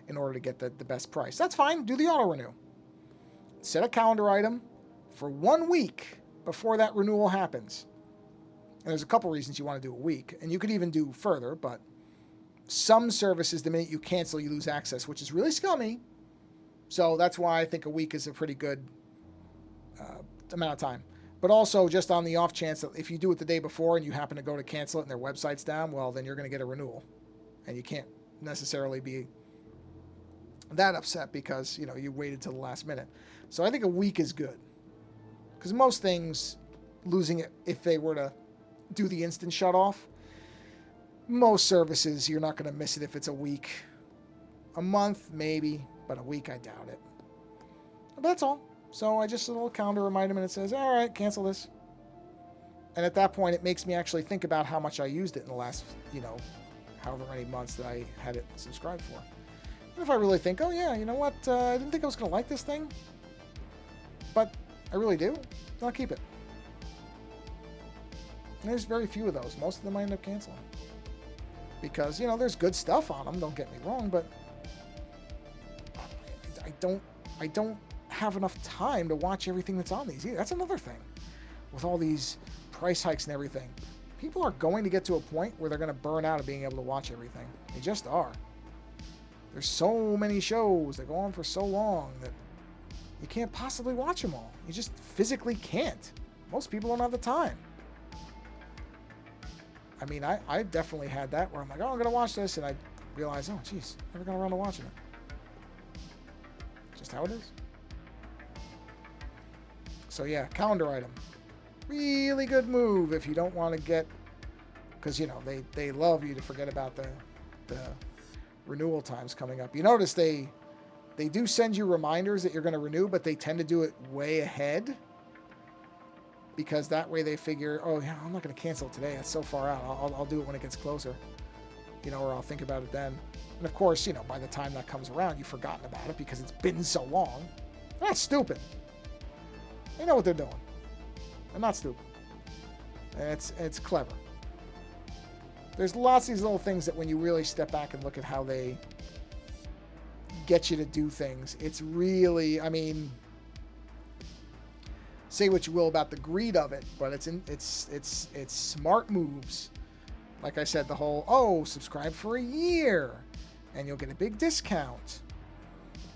S1: in order to get the best price. That's fine. Do the auto-renew. Set a calendar item for 1 week before that renewal happens. And there's a couple reasons you want to do a week, and you could even do further, but some services, the minute you cancel, you lose access, which is really scummy. So that's why I think a week is a pretty good amount of time. But also, just on the off chance that if you do it the day before and you happen to go to cancel it and their website's down, well, then you're going to get a renewal. And you can't necessarily be that upset because, you know, you waited till the last minute. So I think a week is good. Because most things, losing it, if they were to do the instant shut off, most services, you're not going to miss it if it's a week. A month, maybe, but a week, I doubt it. But that's all. So I just a little calendar remind them, and it says, all right, cancel this. And at that point, it makes me actually think about how much I used it in the last, you know, however many months that I had it subscribed for. And if I really think, oh yeah, you know what, I didn't think I was going to like this thing, but I really do. I'll keep it. And there's very few of those. Most of them I end up canceling. Because, you know, there's good stuff on them, don't get me wrong, but I don't have enough time to watch everything that's on these either. That's another thing. With all these price hikes and everything. People are going to get to a point where they're going to burn out of being able to watch everything. They just are. There's so many shows that go on for so long that you can't possibly watch them all. You just physically can't. Most people don't have the time. I mean, I've definitely had that where I'm like, oh, I'm going to watch this, and I realize, oh, geez, never got around to watching it. Just how it is. So, yeah, calendar item. Really good move if you don't want to get, because, you know, they love you to forget about the renewal times coming up. You notice they do send you reminders that you're going to renew, but they tend to do it way ahead. Because that way they figure, oh, yeah, I'm not going to cancel it today. That's so far out. I'll do it when it gets closer. You know, or I'll think about it then. And, of course, you know, by the time that comes around, you've forgotten about it because it's been so long. That's stupid. They know what they're doing. They're not stupid. And it's clever. There's lots of these little things that when you really step back and look at how they get you to do things, it's really, I mean... Say what you will about the greed of it, but it's smart moves. Like I said, the whole, oh, subscribe for a year, and you'll get a big discount.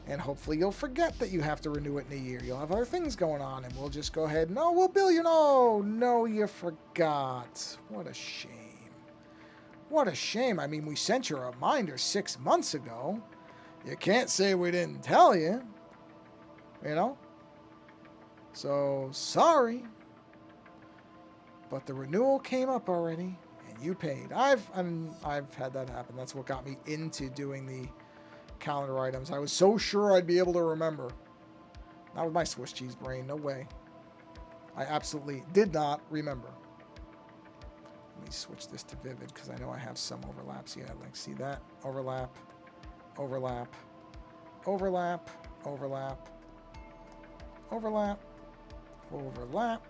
S1: And hopefully you'll forget that you have to renew it in a year. You'll have other things going on, and we'll just go ahead, no, we'll bill you. No, you forgot. What a shame. What a shame. I mean, we sent you a reminder 6 months ago. You can't say we didn't tell you. You know? So, sorry, but the renewal came up already, and you paid. I've had that happen. That's what got me into doing the calendar items. I was so sure I'd be able to remember. Not with my Swiss cheese brain, no way. I absolutely did not remember. Let me switch this to Vivid, because I know I have some overlaps. Yeah, like, see that? Overlap, overlap, overlap, overlap, overlap. Overlap,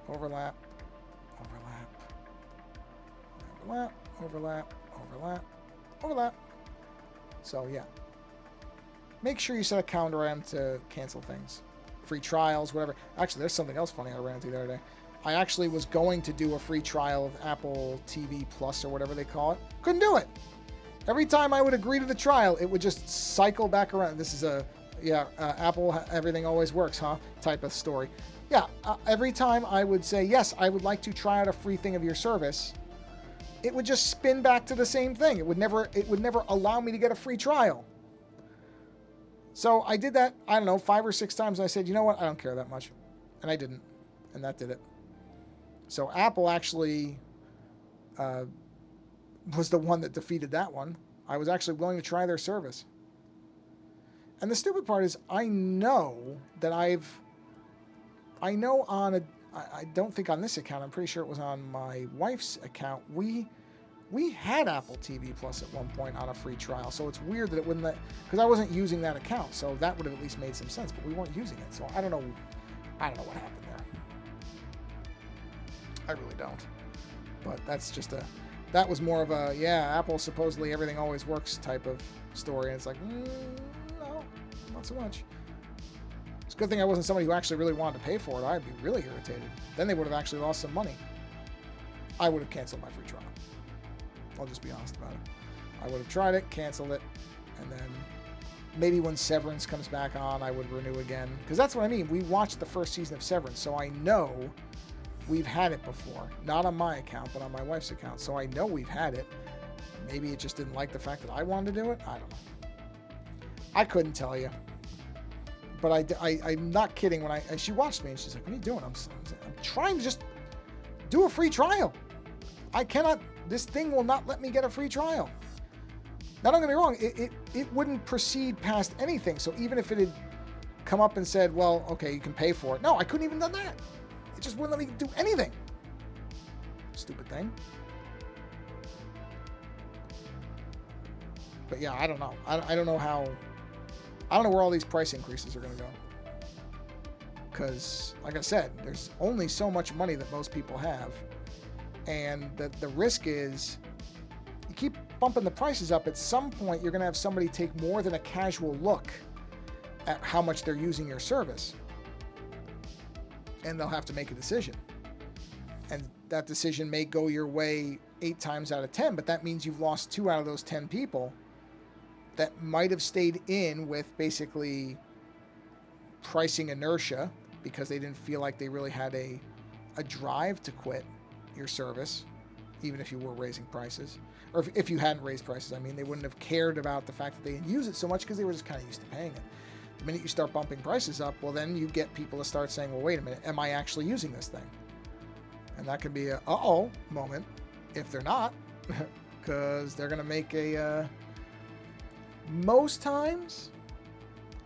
S1: overlap, overlap, overlap, overlap, overlap, overlap. So, yeah. Make sure you set a calendar item to cancel things. Free trials, whatever. Actually, there's something else funny I ran into the other day. I actually was going to do a free trial of Apple TV Plus or whatever they call it. Couldn't do it. Every time I would agree to the trial, it would just cycle back around. This is a... Yeah, Apple, everything always works, huh? Type of story. Yeah, every time I would say, yes, I would like to try out a free thing of your service, it would just spin back to the same thing. It would never allow me to get a free trial. So I did that, I don't know, 5 or 6 times. And I said, you know what? I don't care that much. And I didn't. And that did it. So Apple actually was the one that defeated that one. I was actually willing to try their service. And the stupid part is, I know that I don't think on this account, I'm pretty sure it was on my wife's account, we had Apple TV Plus at one point on a free trial, so it's weird that it wouldn't let, because I wasn't using that account, so that would have at least made some sense, but we weren't using it, so I don't know what happened there. I really don't. But that's just that was more of a, yeah, Apple supposedly everything always works type of story, and it's like, no, not so much. It's a good thing I wasn't somebody who actually really wanted to pay for it. I'd be really irritated. Then they would have actually lost some money. I would have canceled my free trial. I'll just be honest about it. I would have tried it, canceled it, and then maybe when Severance comes back on, I would renew again. Because that's what I mean. We watched the first season of Severance, so I know we've had it before. Not on my account, but on my wife's account. So I know we've had it. Maybe it just didn't like the fact that I wanted to do it. I don't know. I couldn't tell you. But I'm not kidding. When she watched me and she's like, what are you doing? I'm trying to just do a free trial. I cannot, this thing will not let me get a free trial. Now, don't get me wrong. It wouldn't proceed past anything. So even if it had come up and said, well, okay, you can pay for it. No, I couldn't even done that. It just wouldn't let me do anything. Stupid thing. But yeah, I don't know. I don't know where all these price increases are going to go. because, like I said, there's only so much money that most people have. And the risk is you keep bumping the prices up. At some point, you're going to have somebody take more than a casual look at how much they're using your service. And they'll have to make a decision. And that decision may go your way 8 times out of 10, but that means you've lost 2 out of those 10 people that might have stayed in with basically pricing inertia because they didn't feel like they really had a drive to quit your service, even if you were raising prices. Or if you hadn't raised prices, I mean, they wouldn't have cared about the fact that they didn't use it so much because they were just kind of used to paying it. The minute you start bumping prices up, well, then you get people to start saying, well, wait a minute, am I actually using this thing? And that can be a uh-oh moment if they're not, because they're going to make a... Most times,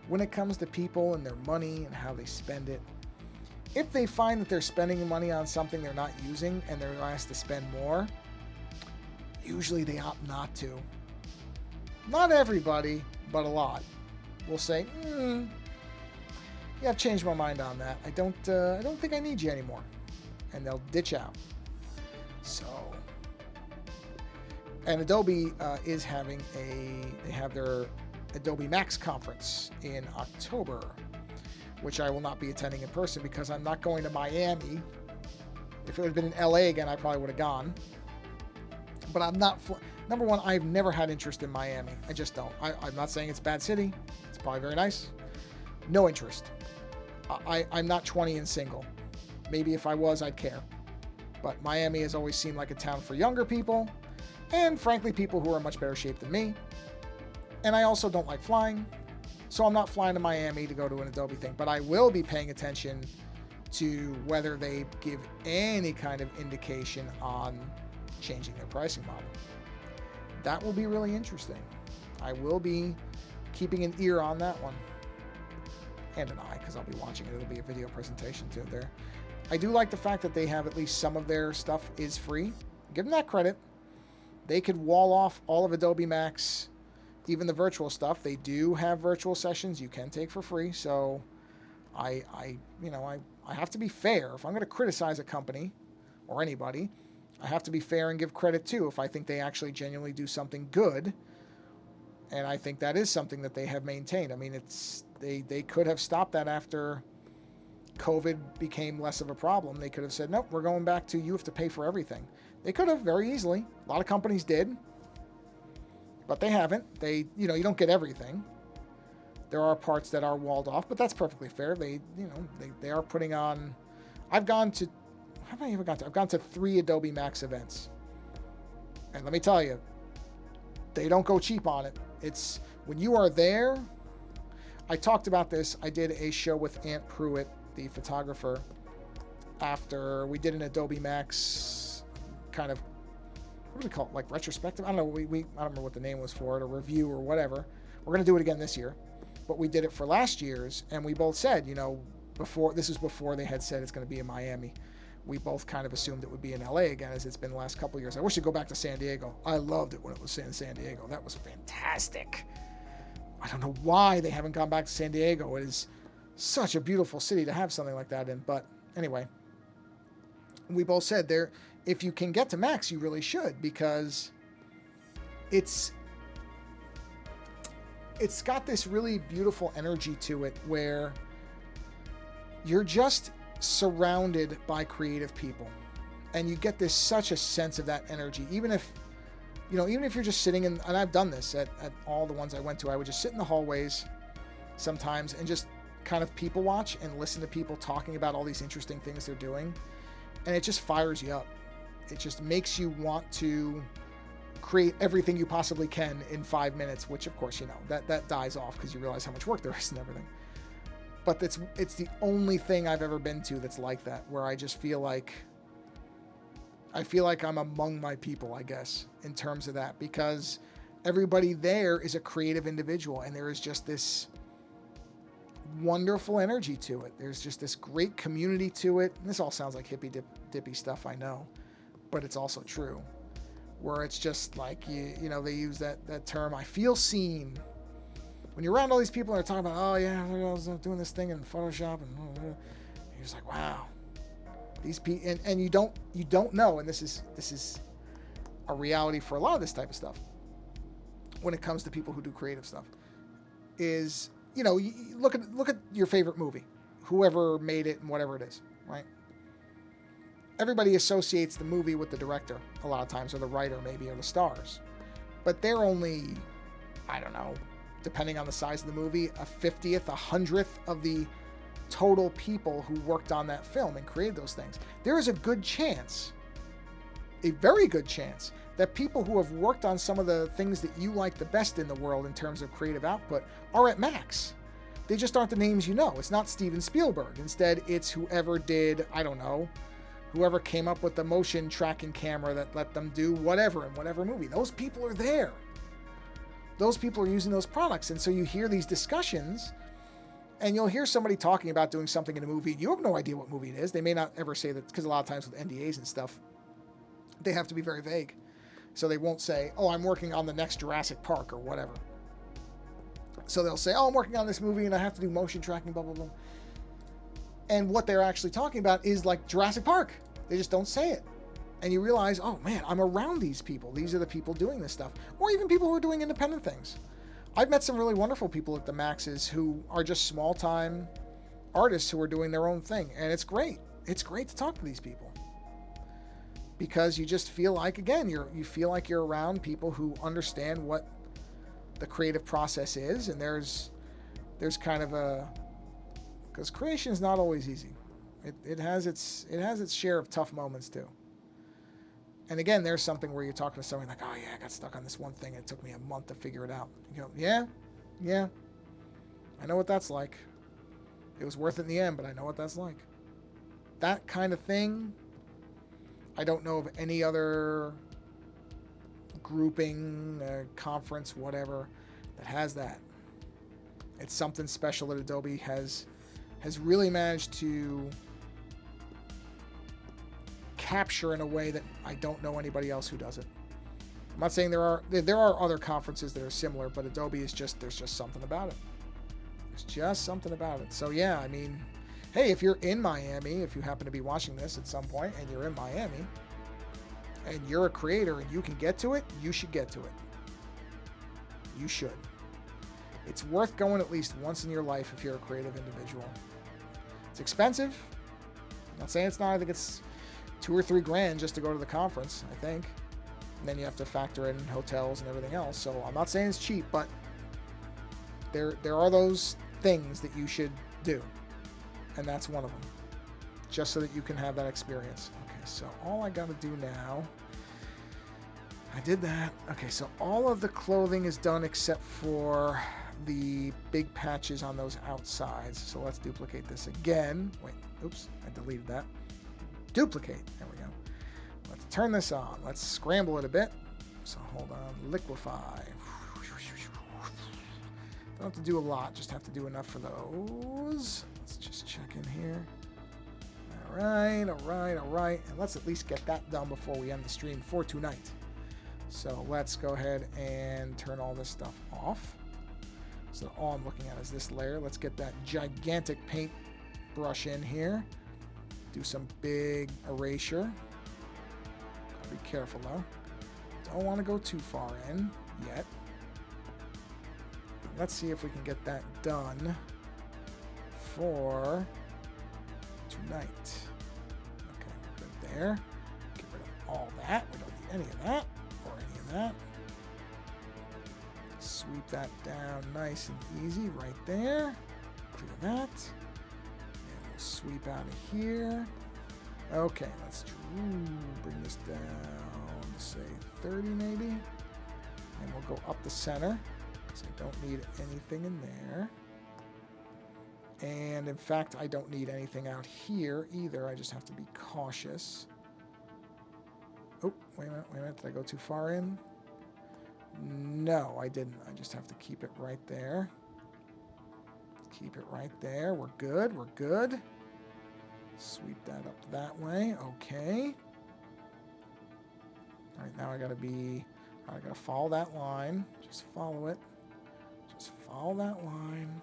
S1: when it comes to people and their money and how they spend it, if they find that they're spending money on something they're not using and they're asked to spend more, usually they opt not to. Not everybody, but a lot will say, yeah, I've changed my mind on that. I don't think I need you anymore. And they'll ditch out. So, and Adobe is having they have their Adobe Max conference in October, which I will not be attending in person because I'm not going to Miami. If it had been in LA again, I probably would have gone. But I'm not, number one, I've never had interest in Miami. I just don't. I'm not saying it's a bad city. It's probably very nice. No interest. I'm not 20 and single. Maybe if I was, I'd care. But Miami has always seemed like a town for younger people, and frankly, people who are in much better shape than me. And I also don't like flying, so I'm not flying to Miami to go to an Adobe thing. But I will be paying attention to whether they give any kind of indication on changing their pricing model. That will be really interesting. I will be keeping an ear on that one. And an eye, because I'll be watching it. It'll be a video presentation too there. I do like the fact that they have at least some of their stuff is free. Give them that credit. They could wall off all of Adobe Max, even the virtual stuff. They do have virtual sessions you can take for free. So I have to be fair. If I'm going to criticize a company or anybody, I have to be fair and give credit too if I think they actually genuinely do something good. And I think that is something that they have maintained. I mean, they could have stopped that after COVID became less of a problem. They could have said, nope, we're going back to you have to pay for everything. They could have very easily. A lot of companies did, but they haven't. You don't get everything. There are parts that are walled off, but that's perfectly fair. They are putting on. I've gone to 3 Adobe Max events, and let me tell you, they don't go cheap on it. It's when you are there. I talked about this. I did a show with Ant Pruitt, the photographer, after we did an Adobe Max kind of, what do we call it, like retrospective? I don't know. I don't remember what the name was for it, a review or whatever. We're going to do it again this year, but we did it for last year's, and we both said, before they had said it's going to be in Miami. We both kind of assumed it would be in LA again, as it's been the last couple of years. I wish it'd go back to San Diego. I loved it when it was in San Diego. That was fantastic. I don't know why they haven't gone back to San Diego. It is such a beautiful city to have something like that in. But anyway, we both said if you can get to Max, you really should, because it's got this really beautiful energy to it where you're just surrounded by creative people, and you get such a sense of that energy. Even if you're just sitting in, and I've done this at all the ones I went to, I would just sit in the hallways sometimes and just kind of people watch and listen to people talking about all these interesting things they're doing, and it just fires you up. It just makes you want to create everything you possibly can in 5 minutes, which of course that dies off because you realize how much work there is and everything. But it's the only thing I've ever been to that's like that, where I just feel like I'm among my people, I guess, in terms of that, because everybody there is a creative individual, and there is just this wonderful energy to it. There's just this great community to it. And this all sounds like hippy dippy stuff, I know, but it's also true, where it's just like, they use that term, I feel seen. When you're around all these people that are talking about, oh yeah, I was doing this thing in Photoshop, just like, wow, these people, and you don't know, and this is a reality for a lot of this type of stuff when it comes to people who do creative stuff, is, you know, you look at your favorite movie, whoever made it and whatever it is, right? Everybody associates the movie with the director a lot of times, or the writer maybe, or the stars. But they're only, I don't know, depending on the size of the movie, a 50th, a 100th of the total people who worked on that film and created those things. There is a good chance, a very good chance, that people who have worked on some of the things that you like the best in the world in terms of creative output are at max. They just aren't the names you know. It's not Steven Spielberg. Instead, it's whoever did, I don't know, whoever came up with the motion tracking camera that let them do whatever in whatever movie. Those people are there. Those people are using those products. And so you hear these discussions, and you'll hear somebody talking about doing something in a movie. You have no idea what movie it is. They may not ever say that, because a lot of times with NDAs and stuff, they have to be very vague. So they won't say, oh, I'm working on the next Jurassic Park or whatever. So they'll say, oh, I'm working on this movie and I have to do motion tracking, blah, blah, blah. And what they're actually talking about is like Jurassic Park. They just don't say it. And you realize, oh man, I'm around these people. These are the people doing this stuff. Or even people who are doing independent things. I've met some really wonderful people at the Maxes who are just small-time artists who are doing their own thing. And it's great. It's great to talk to these people. Because you just feel like, again, you feel like you're around people who understand what the creative process is. And there's kind of a... Because creation is not always easy. It has its share of tough moments too. And again, there's something where you're talking to somebody like, oh yeah, I got stuck on this one thing and it took me a month to figure it out. You go, yeah, I know what that's like. It was worth it in the end, but I know what that's like. That kind of thing, I don't know of any other grouping, conference, whatever, that has that. It's something special that Adobe has really managed to capture in a way that I don't know anybody else who does it. I'm not saying there are other conferences that are similar, but Adobe is there's just something about it. There's just something about it. So yeah, I mean, hey, if you're in Miami, if you happen to be watching this at some point and you're in Miami and you're a creator and you can get to it, you should get to it. You should. It's worth going at least once in your life if you're a creative individual. It's expensive. I'm not saying it's not. I think it's $2 or $3 grand just to go to the conference, I think. And then you have to factor in hotels and everything else. So I'm not saying it's cheap, but there are those things that you should do. And that's one of them. Just so that you can have that experience. Okay, so all I got to do now... I did that. Okay, so all of the clothing is done except for the big patches on those outsides. So let's duplicate this again. Wait, oops, I deleted that. Duplicate. There we go. Let's turn this on. Let's scramble it a bit. So hold on. Liquify. Don't have to do a lot. Just have to do enough for those. Let's just check in here. All right. And let's at least get that done before we end the stream for tonight. So let's go ahead and turn all this stuff off. So all I'm looking at is this layer. Let's get that gigantic paint brush in here. Do some big erasure. Gotta be careful though. Don't want to go too far in yet. Let's see if we can get that done for tonight. Okay, good there. Get rid of all that. We don't need any of that or any of that. Sweep that down nice and easy right there. Clear that. And we'll sweep out of here. Okay, let's bring this down to say 30 maybe. And we'll go up the center. So I don't need anything in there. And in fact, I don't need anything out here either. I just have to be cautious. Oh, wait a minute. Did I go too far in? No, I didn't. I just have to keep it right there. Keep it right there. We're good. Sweep that up that way. Okay. All right, now I gotta follow that line. Just follow it. Just follow that line.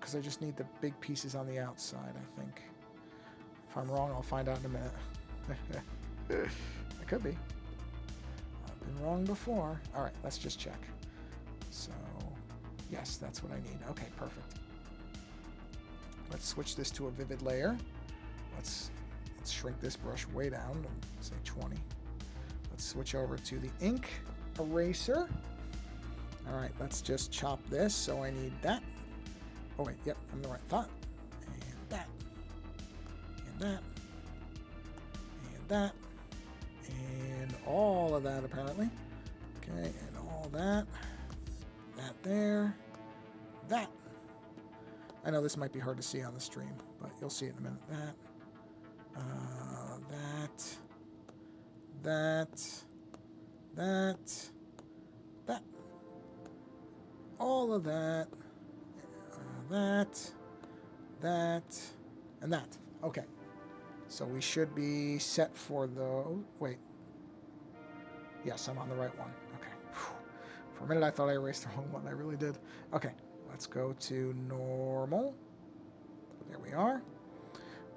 S1: because I just need the big pieces on the outside, I think. If I'm wrong, I'll find out in a minute. I could be. I've been wrong before. All right, let's just check. So, yes, that's what I need. Okay, perfect. Let's switch this to a vivid layer. Let's shrink this brush way down to say 20. Let's switch over to the ink eraser. All right, let's just chop this. So I need that. Oh wait, yep, I'm the right thought. And that. And that. And that. And all of that apparently. Okay, and all that. That there. That. I know this might be hard to see on the stream, but you'll see it in a minute. That. That. All of that. That. And that. Okay. So we should be set for the... Wait. Yes, I'm on the right one. Okay. For a minute, I thought I erased the wrong one. I really did. Okay. Let's go to normal. There we are.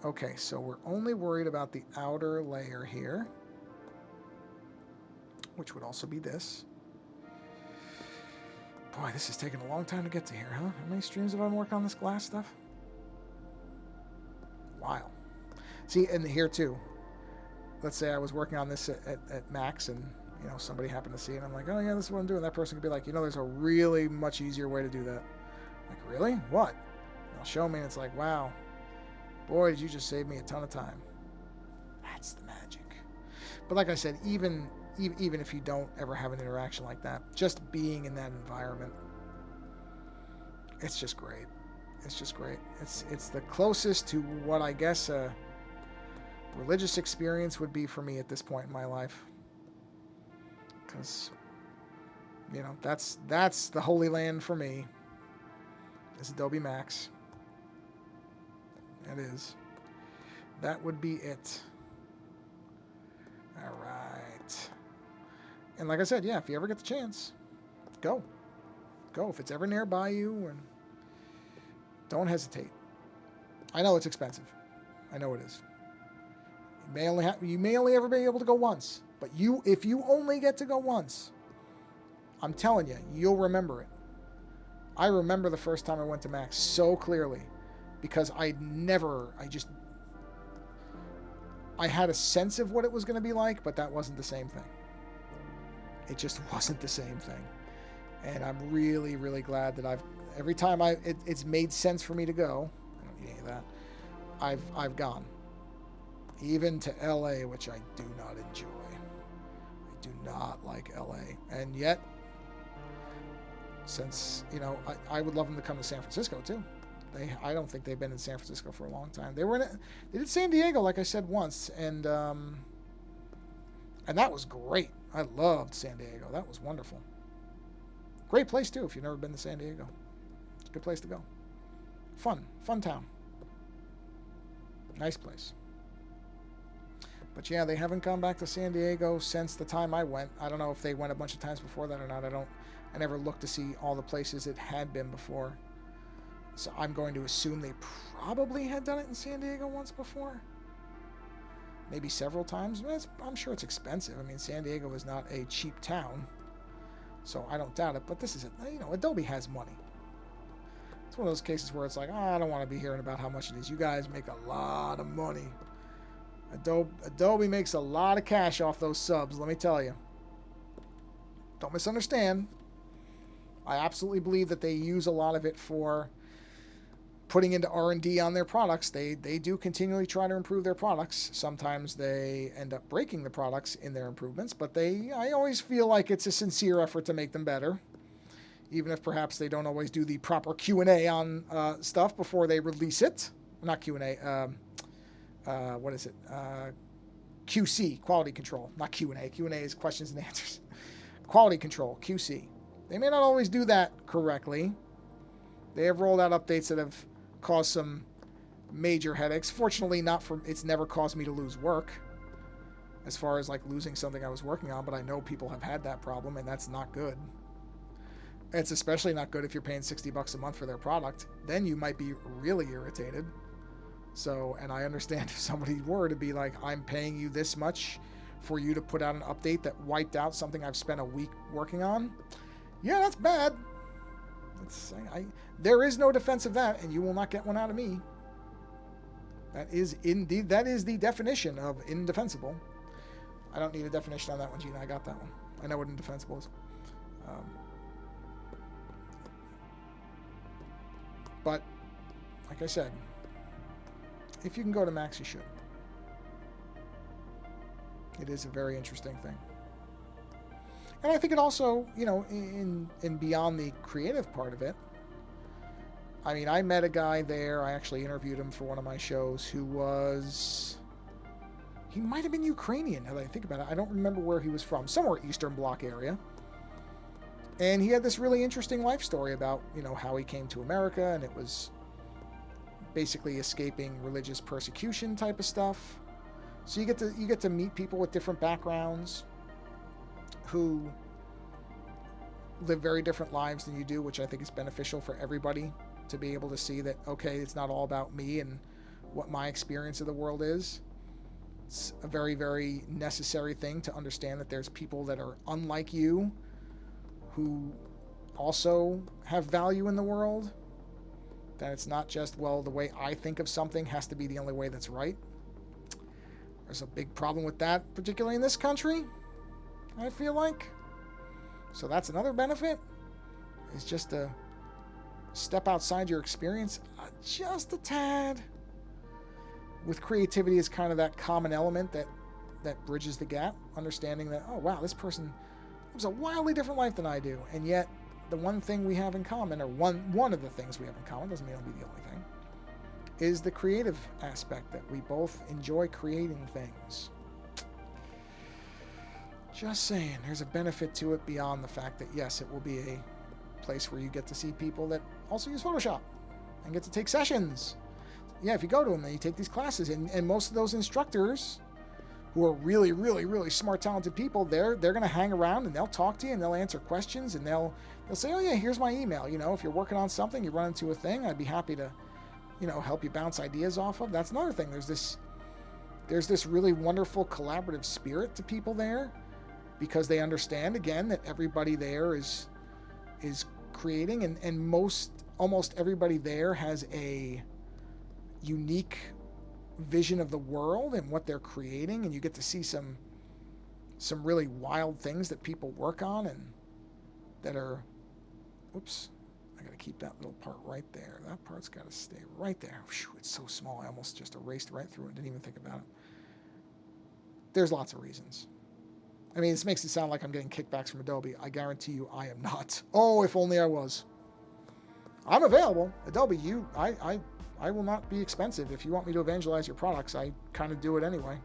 S1: Okay, so we're only worried about the outer layer here, which would also be this. Boy, this is taking a long time to get to here, huh? How many streams have I been working on this glass stuff? Wow. See, and here too. Let's say I was working on this at Max, and you know somebody happened to see it. And I'm like, oh yeah, this is what I'm doing. That person could be like, you know, there's a really much easier way to do that. Like, really? What? And they'll show me, and it's like, wow. Boy, did you just save me a ton of time. That's the magic. But like I said, even if you don't ever have an interaction like that, just being in that environment, it's just great. It's just great. It's the closest to what I guess a religious experience would be for me at this point in my life. Because, you know, that's the Holy Land for me. Is Adobe Max. That is. That would be it. All right. And like I said, yeah, if you ever get the chance, go. Go. If it's ever nearby you, and don't hesitate. I know it's expensive. I know it is. You may only ever be able to go once. But if you only get to go once, I'm telling you, you'll remember it. I remember the first time I went to Max so clearly. Because I had a sense of what it was going to be like, but that wasn't the same thing. It just wasn't the same thing. And I'm really, really glad that every time it's made sense for me to go. I don't need any of that. I've gone. Even to LA, which I do not enjoy. I do not like LA. And yet, since, you know, I would love them to come to San Francisco too. I don't think they've been in San Francisco for a long time. They did San Diego, like I said once, and that was great. I loved San Diego. That was wonderful. Great place too if you've never been to San Diego. It's a good place to go. Fun town. Nice place. But yeah, they haven't gone back to San Diego since the time I went. I don't know if they went a bunch of times before that or not. I never looked to see all the places it had been before. So I'm going to assume they probably had done it in San Diego once before. Maybe several times. I'm sure it's expensive. I mean, San Diego is not a cheap town. So I don't doubt it. But this is it. You know, Adobe has money. It's one of those cases where it's like, I don't want to be hearing about how much it is. You guys make a lot of money. Adobe makes a lot of cash off those subs, let me tell you. Don't misunderstand. I absolutely believe that they use a lot of it for putting into R&D on their products. They do continually try to improve their products. Sometimes they end up breaking the products in their improvements, but I always feel like it's a sincere effort to make them better, even if perhaps they don't always do the proper Q&A on stuff before they release it. Not Q&A. What is it? QC, quality control, not Q&A. Q&A is questions and answers. Quality control, QC. They may not always do that correctly. They have rolled out updates that have caused some major headaches. Fortunately, it's never caused me to lose work as far as like losing something I was working on, but I know people have had that problem, and that's not good. It's especially not good if you're paying $60 a month for their product. Then you might be really irritated. So, and I understand if somebody were to be like, I'm paying you this much for you to put out an update that wiped out something I've spent a week working on. Yeah, that's bad. There is no defense of that, and you will not get one out of me. That is the definition of indefensible. I don't need a definition on that one, Gina. I got that one. I know what indefensible is. But, like I said, if you can go to max, you should. It is a very interesting thing. And I think it also, you know, in beyond the creative part of it, I mean, I met a guy there. I actually interviewed him for one of my shows who was... He might have been Ukrainian, now that I think about it. I don't remember where he was from. Somewhere Eastern Bloc area. And he had this really interesting life story about, you know, how he came to America, and it was basically escaping religious persecution type of stuff. So you get to meet people with different backgrounds who live very different lives than you do, which I think is beneficial for everybody to be able to see that, okay, it's not all about me and what my experience of the world is. It's a very, very necessary thing to understand that there's people that are unlike you who also have value in the world. That it's not just, well, the way I think of something has to be the only way that's right. There's a big problem with that, particularly in this country, I feel like. So that's another benefit, is just to step outside your experience just a tad. With creativity is kind of that common element that bridges the gap, understanding that, oh, wow, this person lives a wildly different life than I do, and yet the one thing we have in common, or one of the things we have in common, doesn't mean it'll be the only thing, is the creative aspect, that we both enjoy creating things. Just saying, there's a benefit to it beyond the fact that, yes, it will be a place where you get to see people that also use Photoshop and get to take sessions. Yeah, if you go to them, then you take these classes, and most of those instructors who are really, really, really smart, talented people, they're going to hang around and they'll talk to you and they'll answer questions, and they'll say, oh yeah, here's my email. You know, if you're working on something, you run into a thing, I'd be happy to, you know, help you bounce ideas off of. That's another thing. There's this really wonderful collaborative spirit to people there, because they understand, again, that everybody there is creating, and almost everybody there has a unique vision of the world and what they're creating, and you get to see some really wild things that people work on, and that are, oops, I gotta keep that little part right there. That part's gotta stay right there. Whew, it's so small, I almost just erased right through it and didn't even think about it. There's lots of reasons. I mean, this makes it sound like I'm getting kickbacks from Adobe. I guarantee you I am not. Oh, if only I was. I'm available. Adobe, I will not be expensive. If you want me to evangelize your products, I kind of do it anyway.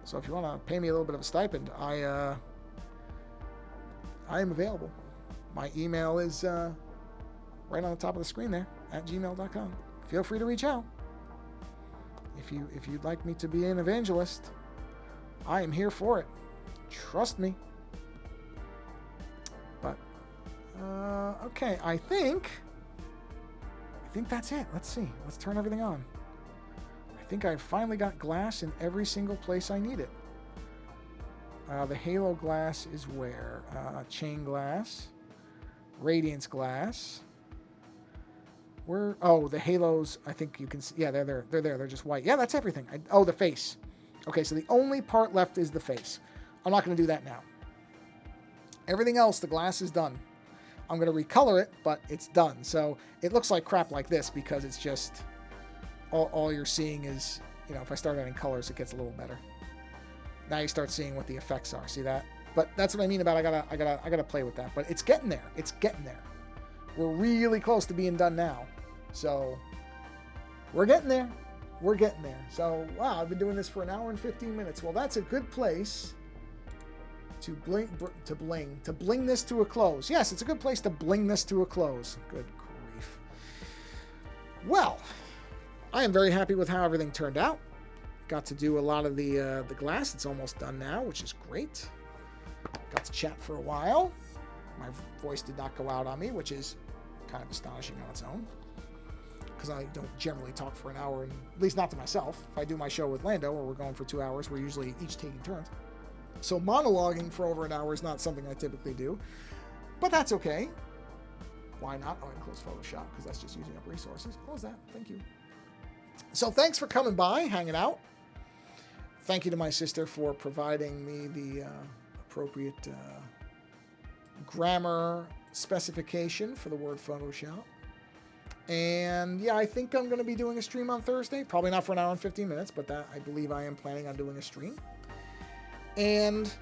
S1: So if you want to pay me a little bit of a stipend, I am available. My email is right on the top of the screen there, @gmail.com. Feel free to reach out. If you'd like me to be an evangelist, I am here for it. Trust me. But okay, I think that's it. Let's see. Let's turn everything on. I think I've finally got glass in every single place I need it. The halo glass is where? Chain glass, radiance glass. The halos, I think you can see. Yeah, they're there. They're just white. Yeah, that's everything. The face. Okay, so the only part left is the face. I'm not going to do that now. Everything else, the glass is done. I'm going to recolor it, but it's done. So it looks like crap like this because it's just all you're seeing is, you know, if I start adding colors, it gets a little better. Now you start seeing what the effects are. See that? But that's what I mean about I gotta play with that. But it's getting there. It's getting there. We're really close to being done now. So we're getting there. We're getting there. So wow, I've been doing this for an hour and 15 minutes. Well, that's a good place to bling this to a close. Yes, it's a good place to bling this to a close. Good grief. Well, I am very happy with how everything turned out. Got to do a lot of the glass. It's almost done now, which is great. Got to chat for a while. My voice did not go out on me, which is kind of astonishing on its own, because I don't generally talk for an hour, and at least not to myself. If I do my show with Lando, where we're going for 2 hours, we're usually each taking turns. So monologuing for over an hour is not something I typically do, but that's okay. Why not? Oh, I close Photoshop because that's just using up resources. Close that. Thank you. So thanks for coming by, hanging out. Thank you to my sister for providing me the appropriate grammar specification for the word Photoshop. And yeah, I think I'm going to be doing a stream on Thursday. Probably not for an hour and 15 minutes, but that I believe I am planning on doing a stream. And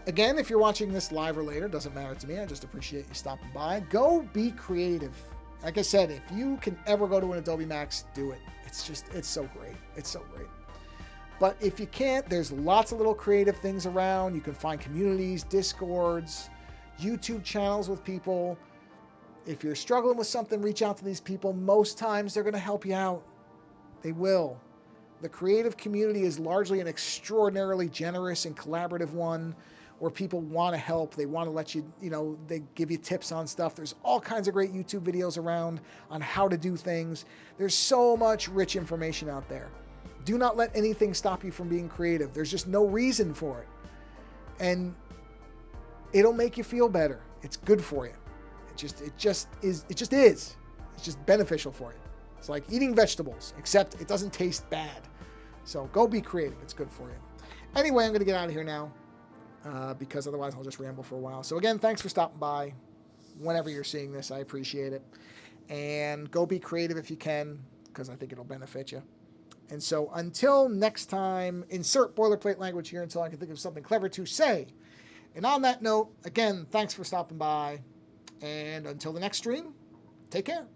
S1: again, if you're watching this live or later, doesn't matter to me. I just appreciate you stopping by. Go be creative. Like I said, if you can ever go to an Adobe Max, do it. It's so great. It's so great. But if you can't, there's lots of little creative things around. You can find communities, Discords, YouTube channels with people. If you're struggling with something, reach out to these people. Most times they're going to help you out. They will. The creative community is largely an extraordinarily generous and collaborative one where people want to help. They want to let you, they give you tips on stuff. There's all kinds of great YouTube videos around on how to do things. There's so much rich information out there. Do not let anything stop you from being creative. There's just no reason for it. And it'll make you feel better. It's good for you. It just is. It's just beneficial for you. It's like eating vegetables, except it doesn't taste bad. So go be creative. It's good for you. Anyway, I'm going to get out of here now because otherwise I'll just ramble for a while. So again, thanks for stopping by. Whenever you're seeing this, I appreciate it. And go be creative if you can, because I think it'll benefit you. And so until next time, insert boilerplate language here until I can think of something clever to say. And on that note, again, thanks for stopping by. And until the next stream, take care.